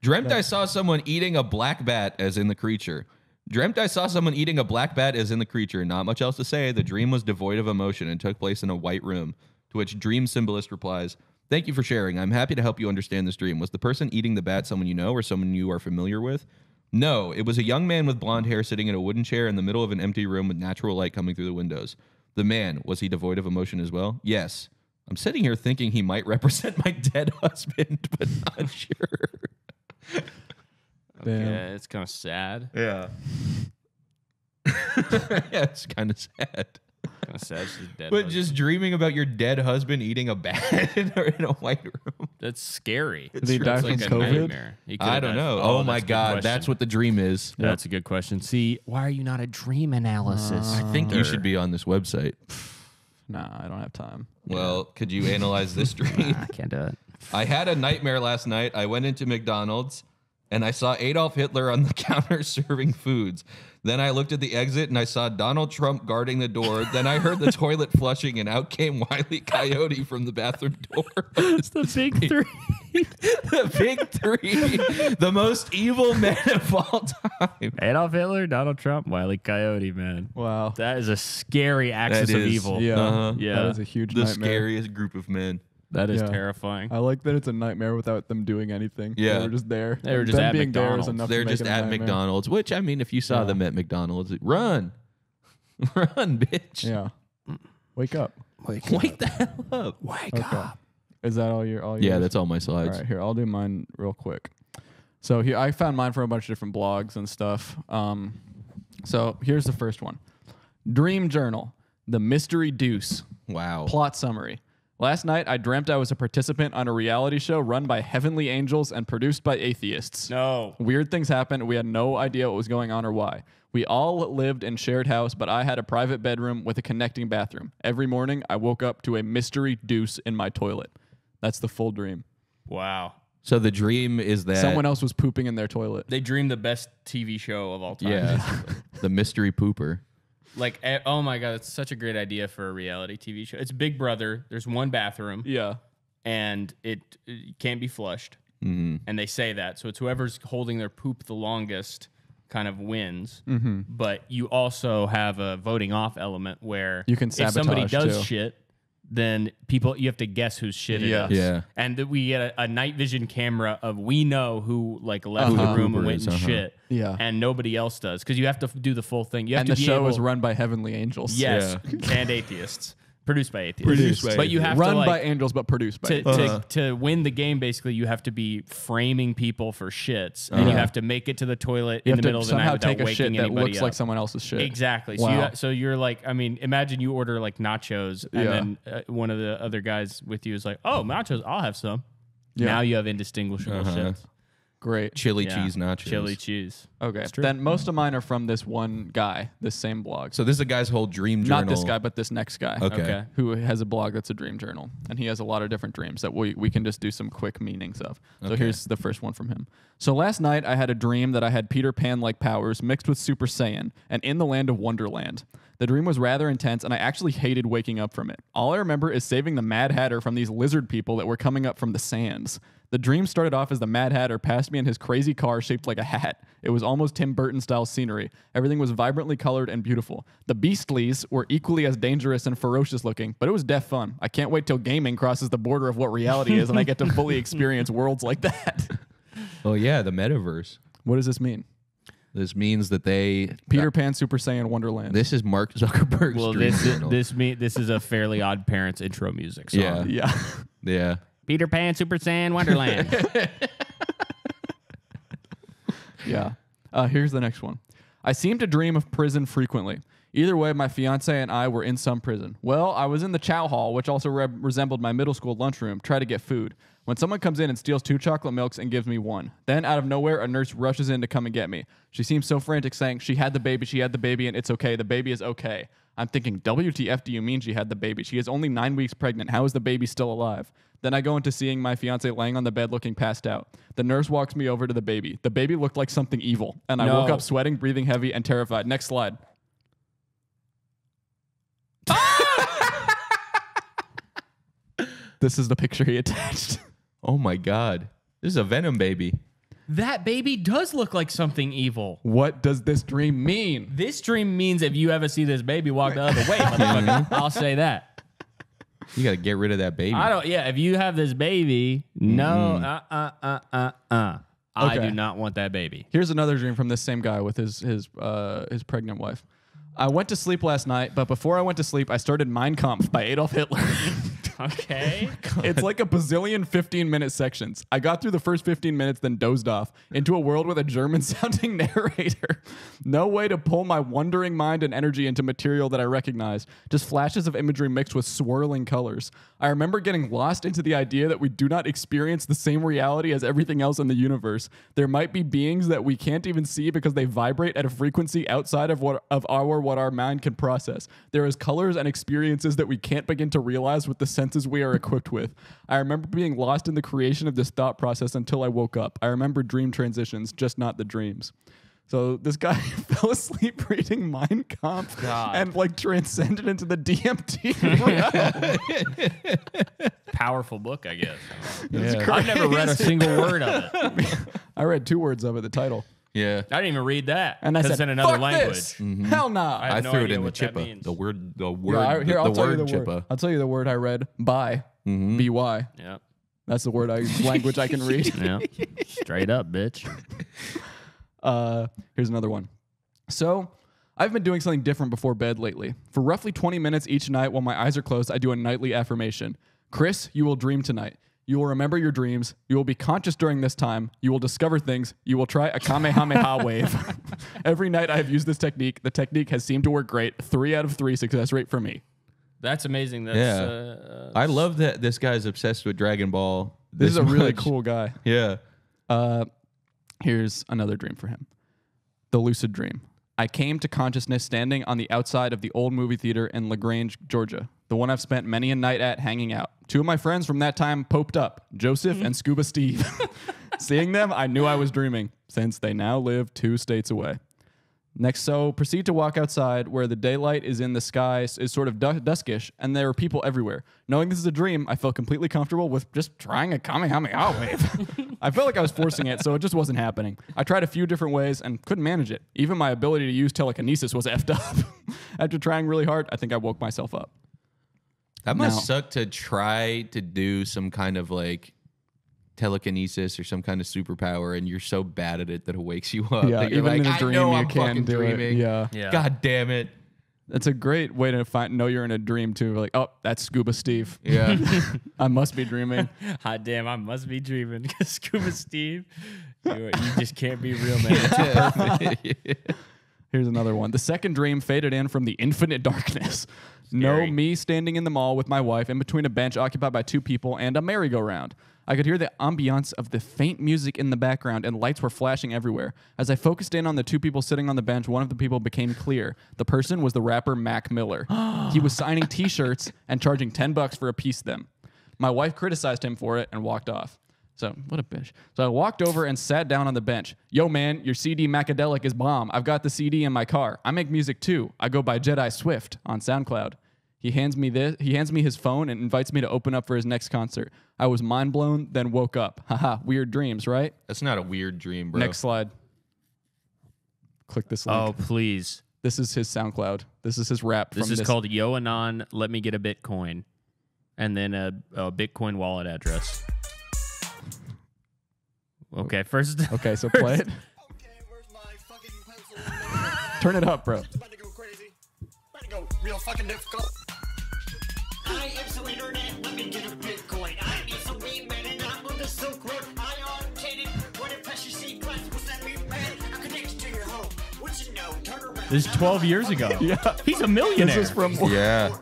Dreamt I saw someone eating a black bat as in the creature. Dreamt I saw someone eating a black bat as in the creature. Not much else to say. The dream was devoid of emotion and took place in a white room. To which dream symbolist replies, "Thank you for sharing. I'm happy to help you understand this dream. Was the person eating the bat someone you know or someone you are familiar with?" No, it was a young man with blonde hair sitting in a wooden chair in the middle of an empty room with natural light coming through the windows. The man, was he devoid of emotion as well? Yes. I'm sitting here thinking he might represent my dead husband, but not sure. Damn. Yeah, it's kind of sad. Yeah. Yeah, it's kind of sad. Kind of sad she's dead. But just dreaming about your dead husband eating a bat in a white room. that's scary. Did he die It's from like a COVID? nightmare. He could I have don't died- know. Oh, my that's a good God. question. That's what the dream is. That's a good question. See, why are you not a dream analysis? I think you should be on this website. Nah, I don't have time. Well, could you analyze this dream? I can't do it. I had a nightmare last night. I went into McDonald's and I saw Adolf Hitler on the counter serving foods. Then I looked at the exit and I saw Donald Trump guarding the door. Then I heard the toilet flushing and out came Wile E. Coyote from the bathroom door. It's the big three. The big three, the most evil men of all time. Adolf Hitler, Donald Trump, Wile E. Coyote, man. Wow. That is a scary axis That of is- evil. Yeah. Uh-huh. Yeah. That is a huge The nightmare. scariest group of men. That is Yeah. terrifying. I like that it's a nightmare without them doing anything. Yeah. They were just there. They were just them at being there is McDonald's. enough to They're make just it a at nightmare. McDonald's, which, I mean, if you saw Yeah. them at McDonald's, run. Run, bitch. Yeah. Wake up. Wake the hell up. Wake Okay. Is that all your Yeah, yours? that's all my All slides. right, here, I'll do mine real quick. So here, I found mine from a bunch of different blogs and stuff. So here's the first one. Dream Journal, The Mystery Deuce. Wow. Plot summary. Last night, I dreamt I was a participant on a reality show run by heavenly angels and produced by atheists. No. Weird things happened. We had no idea what was going on or why. We all lived in shared house, but I had a private bedroom with a connecting bathroom. Every morning, I woke up to a mystery deuce in my toilet. That's the full dream. Wow. So the dream is that Someone else was pooping in their toilet. They dreamed the best TV show of all time. Yeah. The mystery pooper. Like, oh my God, it's such a great idea for a reality TV show. It's Big Brother. There's one bathroom Yeah. and it can't be flushed. Mm-hmm. And they say that. So it's whoever's holding their poop the longest kind of wins. Mm-hmm. But you also have a voting off element where You can if somebody sabotage, does too. shit, then you have to guess whose shit Yeah. it is. Yeah. And that we get a night vision camera of we know who like left Uh-huh. the room and Who went is, and uh-huh. shit. Yeah. And nobody else does because you have to do the full thing. You have And to the be show able, was run by heavenly angels. yes, and atheists. Produced by atheists. Produced by but you have Run to like, by angels, but produced by to, atheists. to win the game, basically, you have to be framing people for shits, and you have to make it to the toilet You in have the middle to of the night somehow without take a waking shit that anybody looks up. like someone else's shit. Exactly. Wow. So you're like, I mean, imagine you order like nachos, and Yeah. then one of the other guys with you is like, "Oh, nachos, I'll have some." Yeah. Now you have indistinguishable Uh-huh. shits. Great. Chili Yeah. cheese nachos. Chili cheese. Okay. true. Then most of mine are from this one guy, this same blog. So this is a guy's whole dream journal. Not this guy, but this next guy. Okay. Okay. Who has a blog that's a dream journal. And he has a lot of different dreams that we can just do some quick meanings of. So Okay. here's the first one from him. So last night I had a dream that I had Peter Pan-like powers mixed with Super Saiyan and in the land of Wonderland. The dream was rather intense and I actually hated waking up from it. All I remember is saving the Mad Hatter from these lizard people that were coming up from the sands. The dream started off as the Mad Hatter passed me in his crazy car shaped like a hat. It was almost Tim Burton style scenery. Everything was vibrantly colored and beautiful. The Beastlies were equally as dangerous and ferocious looking, but it was def fun. I can't wait till gaming crosses the border of what reality is and I get to fully experience worlds like that. Oh yeah, the metaverse. What does this mean? This means that they Peter Pan, Super Saiyan, Wonderland. This is Mark Zuckerberg's Well, dream this journal. this is a Fairly Odd Parents intro music song. Yeah. Yeah. Yeah. Peter Pan, Super Saiyan, Wonderland. Yeah. Here's the next one. I seem to dream of prison frequently. Either way, my fiance and I were in some prison. Well, I was in the chow hall, which also resembled my middle school lunchroom, try to get food. When someone comes in and steals 2 chocolate milks and gives me 1. Then, out of nowhere, a nurse rushes in to come and get me. She seems so frantic, saying, she had the baby, and it's okay. The baby is okay. I'm thinking, WTF do you mean she had the baby? She is only 9 weeks pregnant. How is the baby still alive? Then I go into seeing my fiance laying on the bed looking passed out. The nurse walks me over to the baby. The baby looked like something evil, and I woke up sweating, breathing heavy, and terrified. Next slide. This is the picture he attached. Oh my God. This is a Venom baby. That baby does look like something evil. What does this dream mean? This dream means if you ever see this baby walk the other way, motherfucker, I'll say that. You got to get rid of that baby. If you have this baby, no, I do not want that baby. Here's another dream from this same guy with his pregnant wife. I went to sleep last night, but before I went to sleep, I started Mein Kampf by Adolf Hitler. Okay. It's like a bazillion 15-minute sections. I got through the first 15 minutes, then dozed off into a world with a German-sounding narrator. No way to pull my wandering mind and energy into material that I recognize. Just flashes of imagery mixed with swirling colors. I remember getting lost into the idea that we do not experience the same reality as everything else in the universe. There might be beings that we can't even see because they vibrate at a frequency outside of what our mind can process. There is colors and experiences that we can't begin to realize with the senses we are equipped with. I remember being lost in the creation of this thought process until I woke up. I remember dream transitions, just not the dreams. So this guy fell asleep reading Mein Kampf and like transcended into the DMT realm. Powerful book, I guess. Yeah. I've never read a single word of it. I read 2 words of it, the title. Yeah. I didn't even read that. And I said, it's in another fuck language. This. Hell nah. I have no threw it idea in the what that chippa. means. The word Here, I'll tell you the chippa. word. I'll tell you the word I read. By. B-Y. Yeah. That's the language I can read. Yeah. Straight up, bitch. Here's another one. So, I've been doing something different before bed lately. For roughly 20 minutes each night while my eyes are closed, I do a nightly affirmation. Chris, you will dream tonight. You will remember your dreams. You will be conscious during this time. You will discover things. You will try a Kamehameha wave. Every night I have used this technique. The technique has seemed to work great. 3 out of 3 success rate for me. That's amazing. I love that this guy's obsessed with Dragon Ball. This is a really cool guy. Yeah. Here's another dream for him. The lucid dream. I came to consciousness standing on the outside of the old movie theater in LaGrange, Georgia, the one I've spent many a night at hanging out. 2 of my friends from that time poped up, Joseph and Scuba Steve. Seeing them, I knew I was dreaming, since they now live 2 states away. Next, so proceed to walk outside where the daylight is in the sky, is sort of duskish, and there are people everywhere. Knowing this is a dream, I felt completely comfortable with just trying a Kamehameha wave. I felt like I was forcing it, so it just wasn't happening. I tried a few different ways and couldn't manage it. Even my ability to use telekinesis was effed up. After trying really hard, I think I woke myself up. That must suck to try to do some kind of like telekinesis or some kind of superpower, and you're so bad at it that it wakes you up. Yeah, that you're even like, in a I dream, know you I'm can't fucking do it. dreaming. Yeah. God damn it. That's a great way to know you're in a dream too. Like, oh, that's Scuba Steve. Yeah. I must be dreaming. Hot damn, I must be dreaming. Scuba Steve, you just can't be real, man. Here's another one. The second dream faded in from the infinite darkness. No, me standing in the mall with my wife in between a bench occupied by 2 people and a merry-go-round. I could hear the ambiance of the faint music in the background, and lights were flashing everywhere. As I focused in on the 2 people sitting on the bench, one of the people became clear. The person was the rapper Mac Miller. He was signing T-shirts and charging $10 for a piece of them. My wife criticized him for it and walked off. So, what a bitch. So I walked over and sat down on the bench. Yo, man, your CD Macadelic is bomb. I've got the CD in my car. I make music too. I go by Jedi Swift on SoundCloud. He hands me his phone and invites me to open up for his next concert. I was mind blown, then woke up. Haha, weird dreams, right? That's not a weird dream, bro. Next slide. Click this link. Oh, please. This is his SoundCloud. This is his rap. This is called Yo Anon, Let Me Get a Bitcoin. And then a Bitcoin wallet address. Okay, first. Okay, so play it. Turn it up, bro. About to go crazy. About to go real fucking difficult. I am so internet, let me get a Bitcoin. I need some weed, man, and I'm on the Silk Road. I orientated, what a pressure sequence, what's that mean, man? I'm connected to your home. What you know, This is 12 years ago. Yeah. He's a millionaire. This is from. Yeah.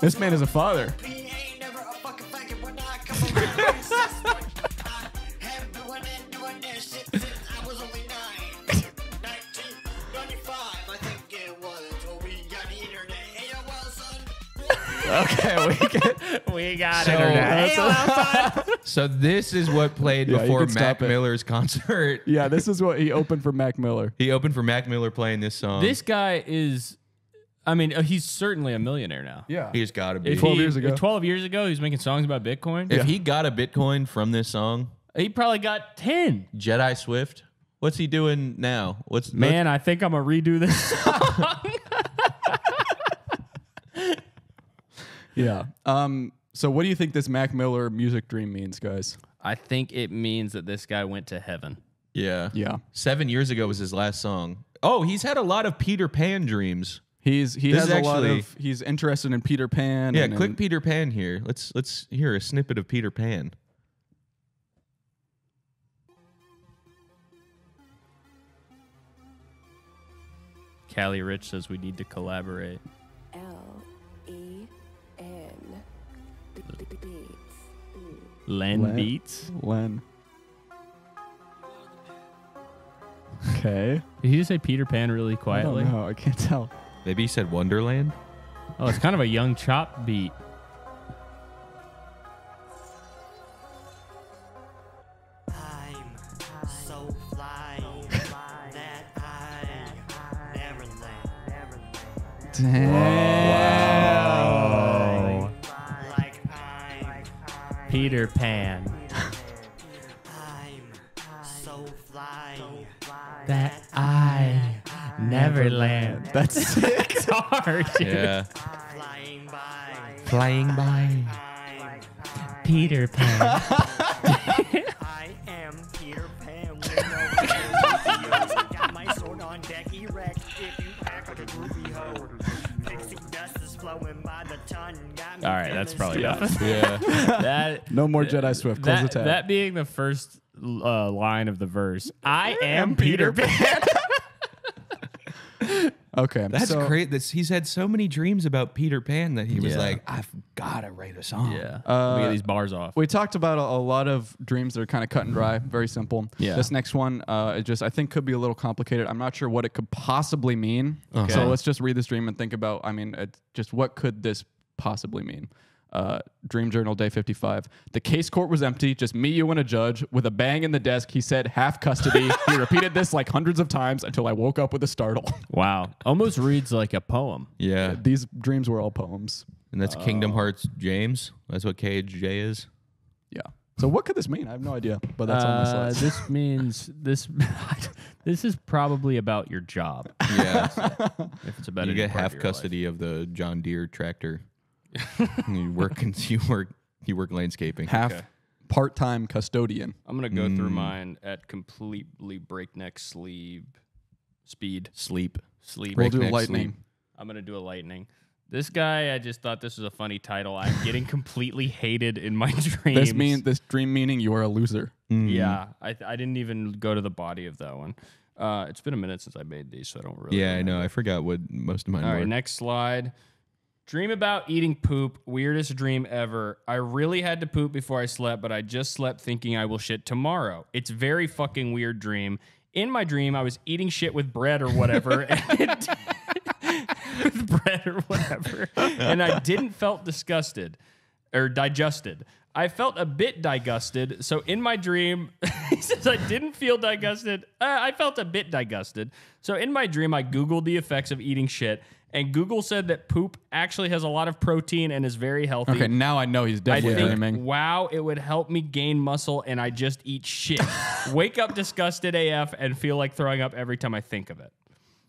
This man is a father. Okay, we got So- internet. So this is what played Yeah, you before can stop Mac it. Miller's concert. Yeah, this is what he opened for Mac Miller. He opened for Mac Miller playing this song. This guy is, I mean, he's certainly a millionaire now. Yeah. He's got to be. If 12 he- years ago. 12 years ago, he was making songs about Bitcoin. If he got a Bitcoin from this song, He probably got 10. Jedi Swift, what's he doing now? Man, I think I'm going to redo this song. Yeah. So what do you think this Mac Miller music dream means, guys? I think it means that this guy went to heaven. Yeah. Yeah. 7 years ago was his last song. Oh, he's had a lot of Peter Pan dreams. He This has is a lot actually- of he's interested in Peter Pan. Yeah, and click in- Peter Pan here. Let's hear a snippet of Peter Pan. Callie Rich says we need to collaborate. L-E-N Beats. Len Len. Beats. Len. Okay. Did he just say Peter Pan really I quietly? don't know. I can't tell. Maybe he said Wonderland. Oh, it's kind of a Young Chop beat. I'm so fly that I never land. Damn. Like I'm Peter Pan. so fly That I Neverland. That's sick. It's hard, dude. Yeah. flying by. Flying by. I'm Peter Pan. I am Peter Pan with no videos. Got my sword on deck erect. If you act like a groovy hoe, pixie dust is flowing by the ton. Got me All right, that's probably enough. Yeah. That No more Jedi Swift. Close the that, tab. that being the first line of the verse. I am Peter Pan. Okay. That's so, great. He's had so many dreams about Peter Pan that he was Yeah. like, I've got to write a song. Yeah. Let me get these bars off. We talked about a lot of dreams that are kind of cut and dry, very simple. Yeah. This next one, it just I think could be a little complicated. I'm not sure what it could possibly mean. Okay. So let's just read this dream and think about. I mean, just what could this possibly mean? Dream Journal, day 55. The case court was empty, just me, you, and a judge. With a bang in the desk, he said, half custody. He repeated this like hundreds of times until I woke up with a startle. Wow. Almost reads like a poem. Yeah. These dreams were all poems. And that's Kingdom Hearts James. That's what KHJ is. Yeah. So what could this mean? I have no idea, but that's on my slides. This means this. This is probably about your job. Yeah. If it's about You any get part half of your custody of the John Deere tractor. you work landscaping. Half part-time custodian. life. I'm gonna go through mine at completely breakneck speed. Sleep. Sleep. We'll do Breakneck lightning. sleep. I'm gonna do a lightning. This guy, I just thought this was a funny title. I'm getting completely hated in my dreams. This dream meaning you are a loser. Yeah, I didn't even go to the body of that one. It's been a minute since I made these, so I don't really. Yeah, I know. remember. I forgot what most of mine All were. right, next slide. Dream about eating poop. Weirdest dream ever. I really had to poop before I slept, but I just slept thinking I will shit tomorrow. It's very fucking weird dream. In my dream, I was eating shit with bread or whatever. With bread or whatever. And I didn't felt disgusted or digested. I felt a bit disgusted. So in my dream, he says I didn't feel disgusted. I felt a bit disgusted. So in my dream, I Googled the effects of eating shit. And Google said that poop actually has a lot of protein and is very healthy. Okay, now I know he's I definitely think, dreaming. wow, it would help me gain muscle and I just eat shit. Wake up disgusted AF and feel like throwing up every time I think of it.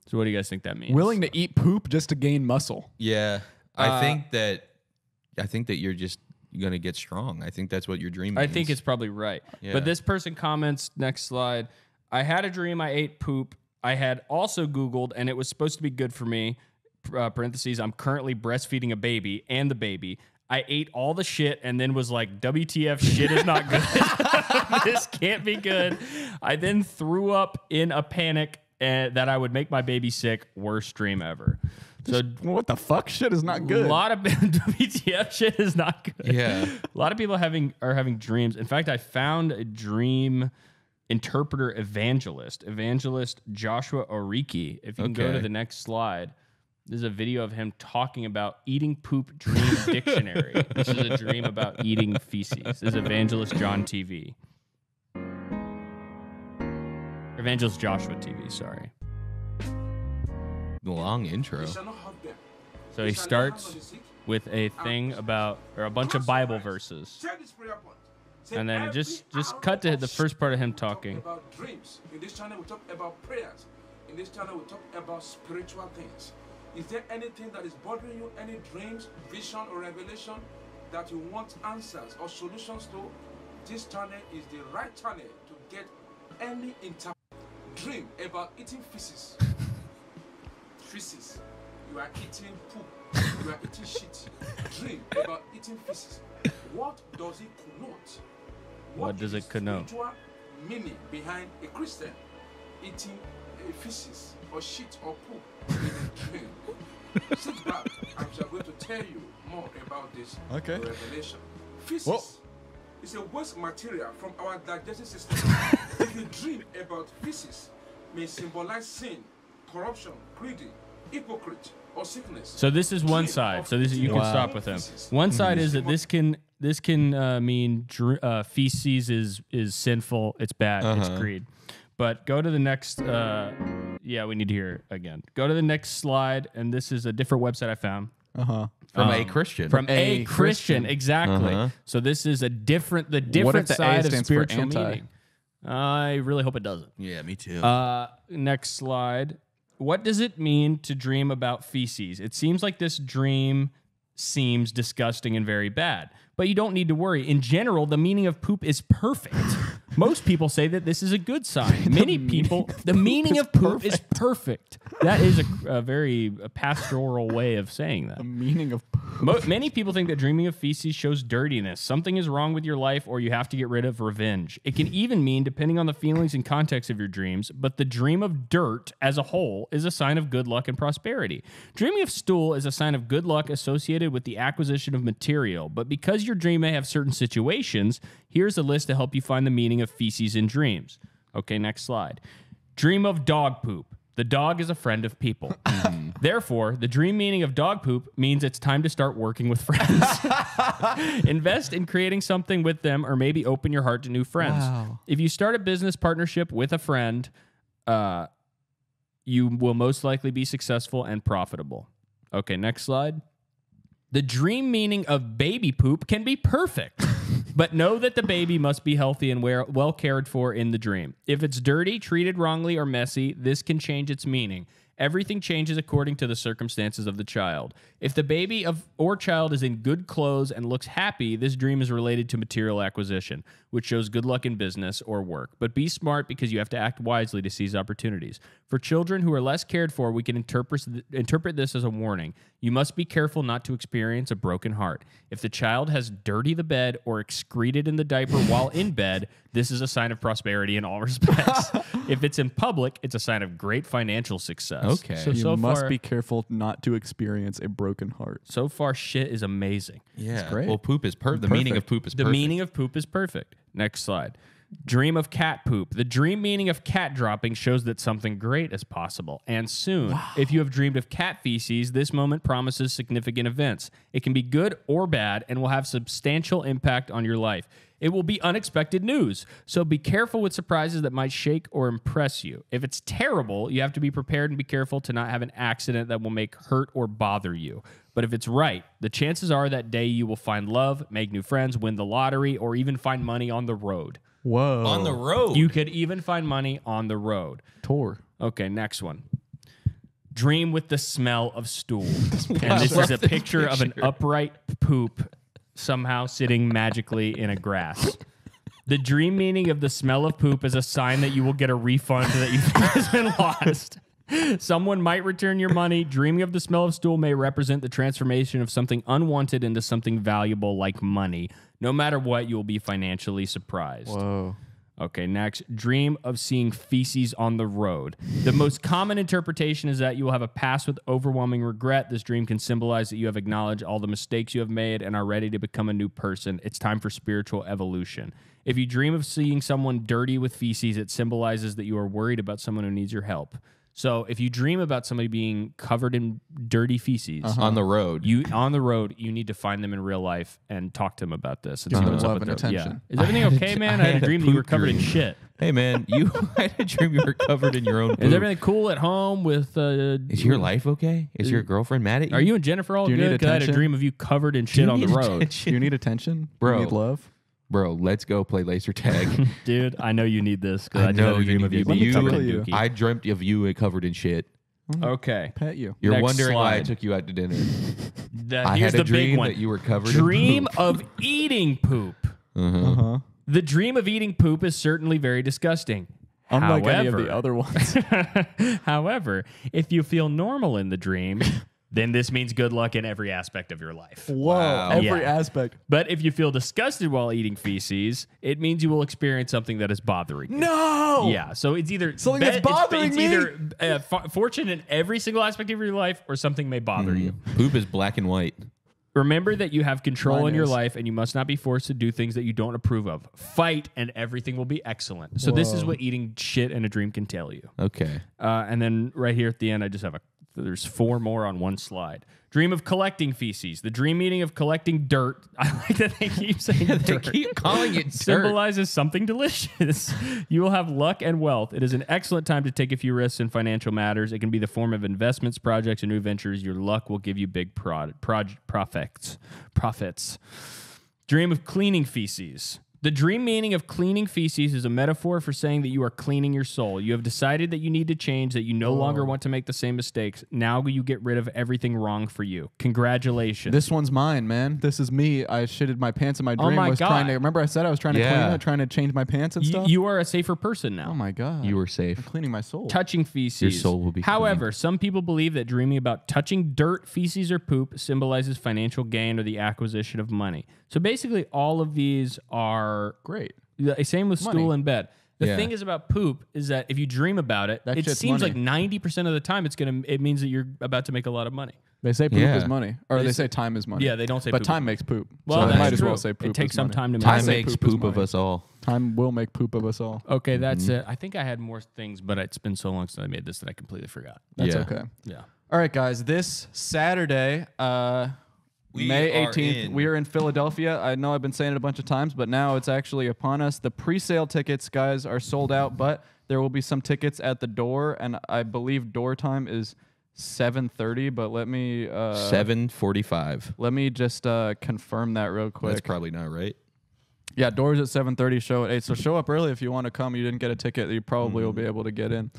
So what do you guys think that means? Willing to eat poop just to gain muscle. Yeah. I think that you're just gonna get strong. I think that's what your dream I means. think it's probably right. Yeah. But this person comments, next slide, I had a dream I ate poop. I had also Googled and it was supposed to be good for me. Parentheses, I'm currently breastfeeding a baby and the baby. I ate all the shit and then was like, WTF, shit is not good. This can't be good. I then threw up in a panic that I would make my baby sick. Worst dream ever. So what the fuck? Shit is not good. A lot of WTF shit is not good. Yeah. A lot of people are having dreams. In fact, I found a dream interpreter evangelist Joshua Oriki. If you can go to the next slide. This is a video of him talking about eating poop dream dictionary. This is a dream about eating feces. This is Evangelist John TV. Evangelist Joshua TV, sorry. Long intro. So he starts with a thing about, or a bunch of Bible verses. And then it just cut to the first part of him talking. About dreams. In this channel, we talk about prayers. In this channel, we talk about spiritual things. Is there anything that is bothering you? Any dreams, vision, or revelation that you want answers or solutions to? This channel is the right channel to get any dream about eating feces. Feces. You are eating poop. You are eating shit. Dream about eating feces. What does it connote? What does it connote? Spiritual meaning behind a Christian eating feces or shit or poop in a dream. Sit back. I'm just going to tell you more about this revelation. Feces is a waste material from our digestive system. If you dream about feces, may symbolize sin, corruption, greedy, hypocrite, or sickness. So this is one side. So this is, you can stop with him. One side is that this can mean feces is sinful, it's bad, it's greed. But go to the next. We need to hear it again. Go to the next slide, and this is a different website I found. From a Christian. From a Christian, exactly. So this is the different side of spiritual meaning. I really hope it doesn't. Yeah, me too. Next slide. What does it mean to dream about feces? It seems like this dream seems disgusting and very bad, but you don't need to worry. In general, the meaning of poop is perfect. Most people say that this is a good sign. Many people, the meaning of poop is perfect. That is a very pastoral way of saying that. The meaning of poop. Many people think that dreaming of feces shows dirtiness. Something is wrong with your life, or you have to get rid of revenge. It can even mean, depending on the feelings and context of your dreams, but the dream of dirt as a whole is a sign of good luck and prosperity. Dreaming of stool is a sign of good luck associated with the acquisition of material, but because your dream may have certain situations, here's a list to help you find the meaning of feces in dreams. Okay, next slide. Dream of dog poop. The dog is a friend of people. Therefore, the dream meaning of dog poop means it's time to start working with friends. Invest in creating something with them, or maybe open your heart to new friends. Wow. If you start a business partnership with a friend, you will most likely be successful and profitable. Okay, next slide. The dream meaning of baby poop can be perfect, but know that the baby must be healthy and well cared for in the dream. If it's dirty, treated wrongly, or messy, this can change its meaning. Everything changes according to the circumstances of the child. If the baby or child is in good clothes and looks happy, this dream is related to material acquisition, which shows good luck in business or work. But be smart, because you have to act wisely to seize opportunities. For children who are less cared for, we can interpret this as a warning. You must be careful not to experience a broken heart. If the child has dirtied the bed or excreted in the diaper while in bed, this is a sign of prosperity in all respects. If it's in public, it's a sign of great financial success. Okay. So must be careful not to experience a broken heart. So far, shit is amazing. Yeah. It's great. Well, poop is perfect. The meaning of poop is perfect. The meaning of poop is perfect. Next slide. Dream of cat poop. The dream meaning of cat dropping shows that something great is possible, and soon. Wow. If you have dreamed of cat feces, this moment promises significant events. It can be good or bad and will have substantial impact on your life. It will be unexpected news, so be careful with surprises that might shake or impress you. If it's terrible, you have to be prepared and be careful to not have an accident that will make hurt or bother you. But if it's right, the chances are that day you will find love, make new friends, win the lottery, or even find money on the road. Whoa. On the road. You could even find money on the road. Tour. Okay, next one. Dream with the smell of stool. And this is a picture of an upright poop somehow sitting magically in a grass. The dream meaning of the smell of poop is a sign that you will get a refund that you think has been lost. Someone might return your money. Dreaming of the smell of stool may represent the transformation of something unwanted into something valuable like money. No matter what, you will be financially surprised. Whoa. Okay, next. Dream of seeing feces on the road. The most common interpretation is that you will have a past with overwhelming regret. This dream can symbolize that you have acknowledged all the mistakes you have made and are ready to become a new person. It's time for spiritual evolution. If you dream of seeing someone dirty with feces, it symbolizes that you are worried about someone who needs your help. So if you dream about somebody being covered in dirty feces On the road. you need to find them in real life and talk to them about this. And Give see them what's up love with and their- attention. Yeah. Is everything okay, man? I had a dream that you were covered in shit. Hey, man, I had a dream you were covered in your own Is poop. everything cool at home with... Is your life okay? Is your girlfriend mad at you? Are you and Jennifer all Do you need good? 'Cause I had a attention? dream of you covered in shit on the road. Do you need attention? Bro. You need love? Bro, let's go play laser tag. Dude, I know you need this because I, I just had know a dream you of need you this. being Let me covered tickle in you. dookie. I dreamt of you covered in shit. Okay. Pet you. You're Next wondering why I slide. took you out to dinner. I Here's had a the big dream one. that you were covered Dream in poop. of eating poop. Uh-huh. The dream of eating poop is certainly very disgusting. Unlike any of However- the other ones. However, if you feel normal in the dream, then this means good luck in every aspect of your life. Whoa. Wow. Every Yeah. aspect. But if you feel disgusted while eating feces, it means you will experience something that is bothering you. No! Yeah, so it's either Something that's bothering it's me? either fortune in every single aspect of your life, or something may bother you. Poop is black and white. Remember that you have control Mine in your is. life, and you must not be forced to do things that you don't approve of. Fight, and everything will be excellent. So this is Whoa. what eating shit in a dream can tell you. Okay. And then right here at the end, I just have there's 4 more on one slide. Dream of collecting feces. The dream meaning of collecting dirt. I like that they keep saying They dirt. keep calling it dirt. Symbolizes something delicious. You will have luck and wealth. It is an excellent time to take a few risks in financial matters. It can be the form of investments, projects, or new ventures. Your luck will give you big profits. Dream of cleaning feces. The dream meaning of cleaning feces is a metaphor for saying that you are cleaning your soul. You have decided that you need to change, that you no longer want to make the same mistakes. Now you get rid of everything wrong for you. Congratulations. This one's mine, man. This is me. I shitted my pants in my dream. my was trying God. to remember I said I was trying to clean Yeah. it, trying to change my pants and stuff. you are a safer person now. Oh my god. You were I'm safe. cleaning my soul. Touching feces. Your soul will be However, some people believe that dreaming about touching dirt, feces, or poop symbolizes financial gain or the acquisition of money. So basically, all of these are Great. the same with Money. stool and bed. The Yeah. thing is about poop is that if you dream about it, That it shit's seems money. like 90% of the time it means that you're about to make a lot of money. They say poop Yeah. is money. Or They they say- say time is money. Yeah, they don't say But poop time is makes poop. Well, so that's I might as well true. say poop It takes is some money. time to Time make makes poop is poop of money. us all. Time will make poop of us all. Okay, that's it. I think I had more things, but it's been so long since I made this that I completely forgot. That's Yeah. okay. Yeah. All right, guys. This Saturday, We May are 18th, in. we are in Philadelphia. I know I've been saying it a bunch of times, but now it's actually upon us. The pre-sale tickets, guys, are sold out, but there will be some tickets at the door, and I believe door time is 7:30. But let me 7:45. let me just confirm that real quick. That's probably not right. Yeah, doors at 7:30, show at 8. So show up early if you want to come. You didn't get a ticket, you probably will be able to get in.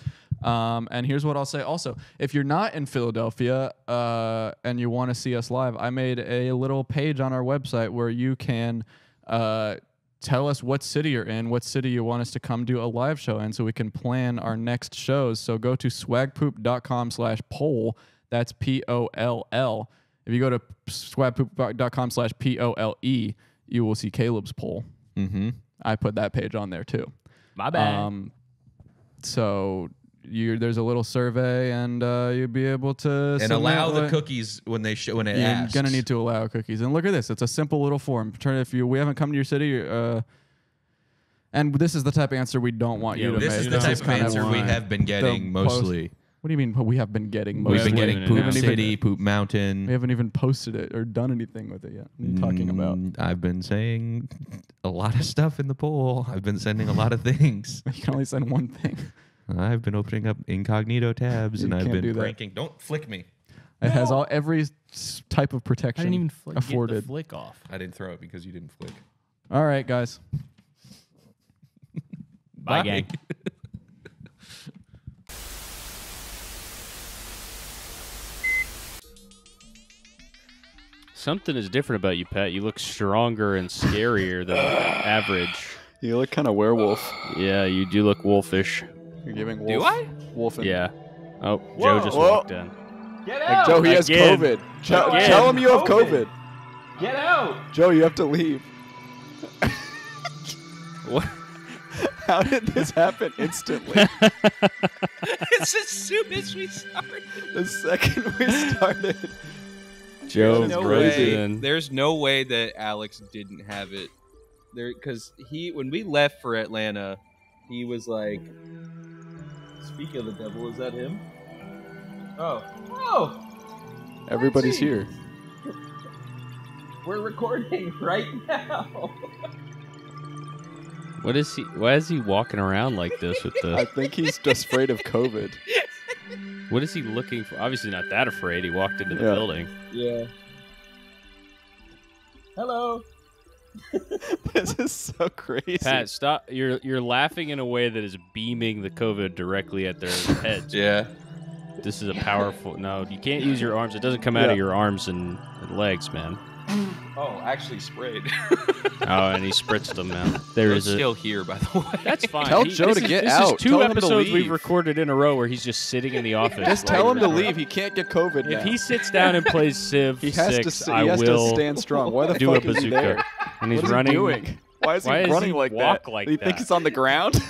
And here's what I'll say also. If you're not in Philadelphia and you want to see us live, I made a little page on our website where you can tell us what city you're in, what city you want us to come do a live show in so we can plan our next shows. So go to swagpoop.com/poll. That's POLL. If you go to swagpoop.com/POLE, you will see Caleb's poll. Mm-hmm. I put that page on there too. My bad. So there's a little survey, and you'll be able to And submit allow the what- cookies when it You're asks. gonna need to allow cookies. And look at this; it's a simple little form. We haven't come to your city, and this is the type of answer we don't want you to This make. is the type of kind answer we line. have been getting The post- mostly. What do you mean? We have been getting. We've Mostly? been getting We Poop haven't even- City, Poop We Mountain. haven't even posted it or done anything with it yet. What are you talking about? I've been saying a lot of stuff in the poll. I've been sending a lot of things. You can only send one thing. I've been opening up incognito tabs, You and I've can't do been that. cranking. Don't flick me. It has every type of I protection didn't even get the afforded. flick off. I didn't throw it because you didn't flick. All right, guys. Bye, gang. Something is different about you, Pat. You look stronger and scarier than average. You look kind of werewolf. Yeah, you do look wolfish. You're giving wolf. Do I? Wolf. Yeah. Oh, Joe just walked in. Get out! Joe, he has Again. COVID. Tell Again. him you have COVID. Get out! Joe, you have to leave. What? How did this happen instantly? It's as soon as we started. The second we started. Joe There's no breaks way. in. There's no way that Alex didn't have it there, because when we left for Atlanta, he was like, "Speaking of the devil, is that him?" Oh, Everybody's here. we're recording right now. What is he? Why is he walking around like this with I the? think he's just afraid of COVID. What is he looking for? Obviously not that afraid. He walked into the Yeah. building. Yeah. Hello. This is so crazy. Pat, stop! You're laughing in a way that is beaming the COVID directly at their heads. Yeah. This is a powerful. No, you can't use your arms. It doesn't come out Yeah. of your arms and legs, man. Oh, actually sprayed. Oh, and he spritzed them now. There We're is a. still here, by the way. That's fine. Tell Joe to get this out. Is 2 Tell him to episodes we've leave. recorded in a row where he's just sitting in the office. Just tell him to leave. He can't get COVID now. If he sits down and plays Civ he has 6, to. I He has will to stand strong. Why the do a fuck is he bazooka. there? And he's What is running. he doing? Why is he Why does running he like walk that? like Do you think that? he's on the ground?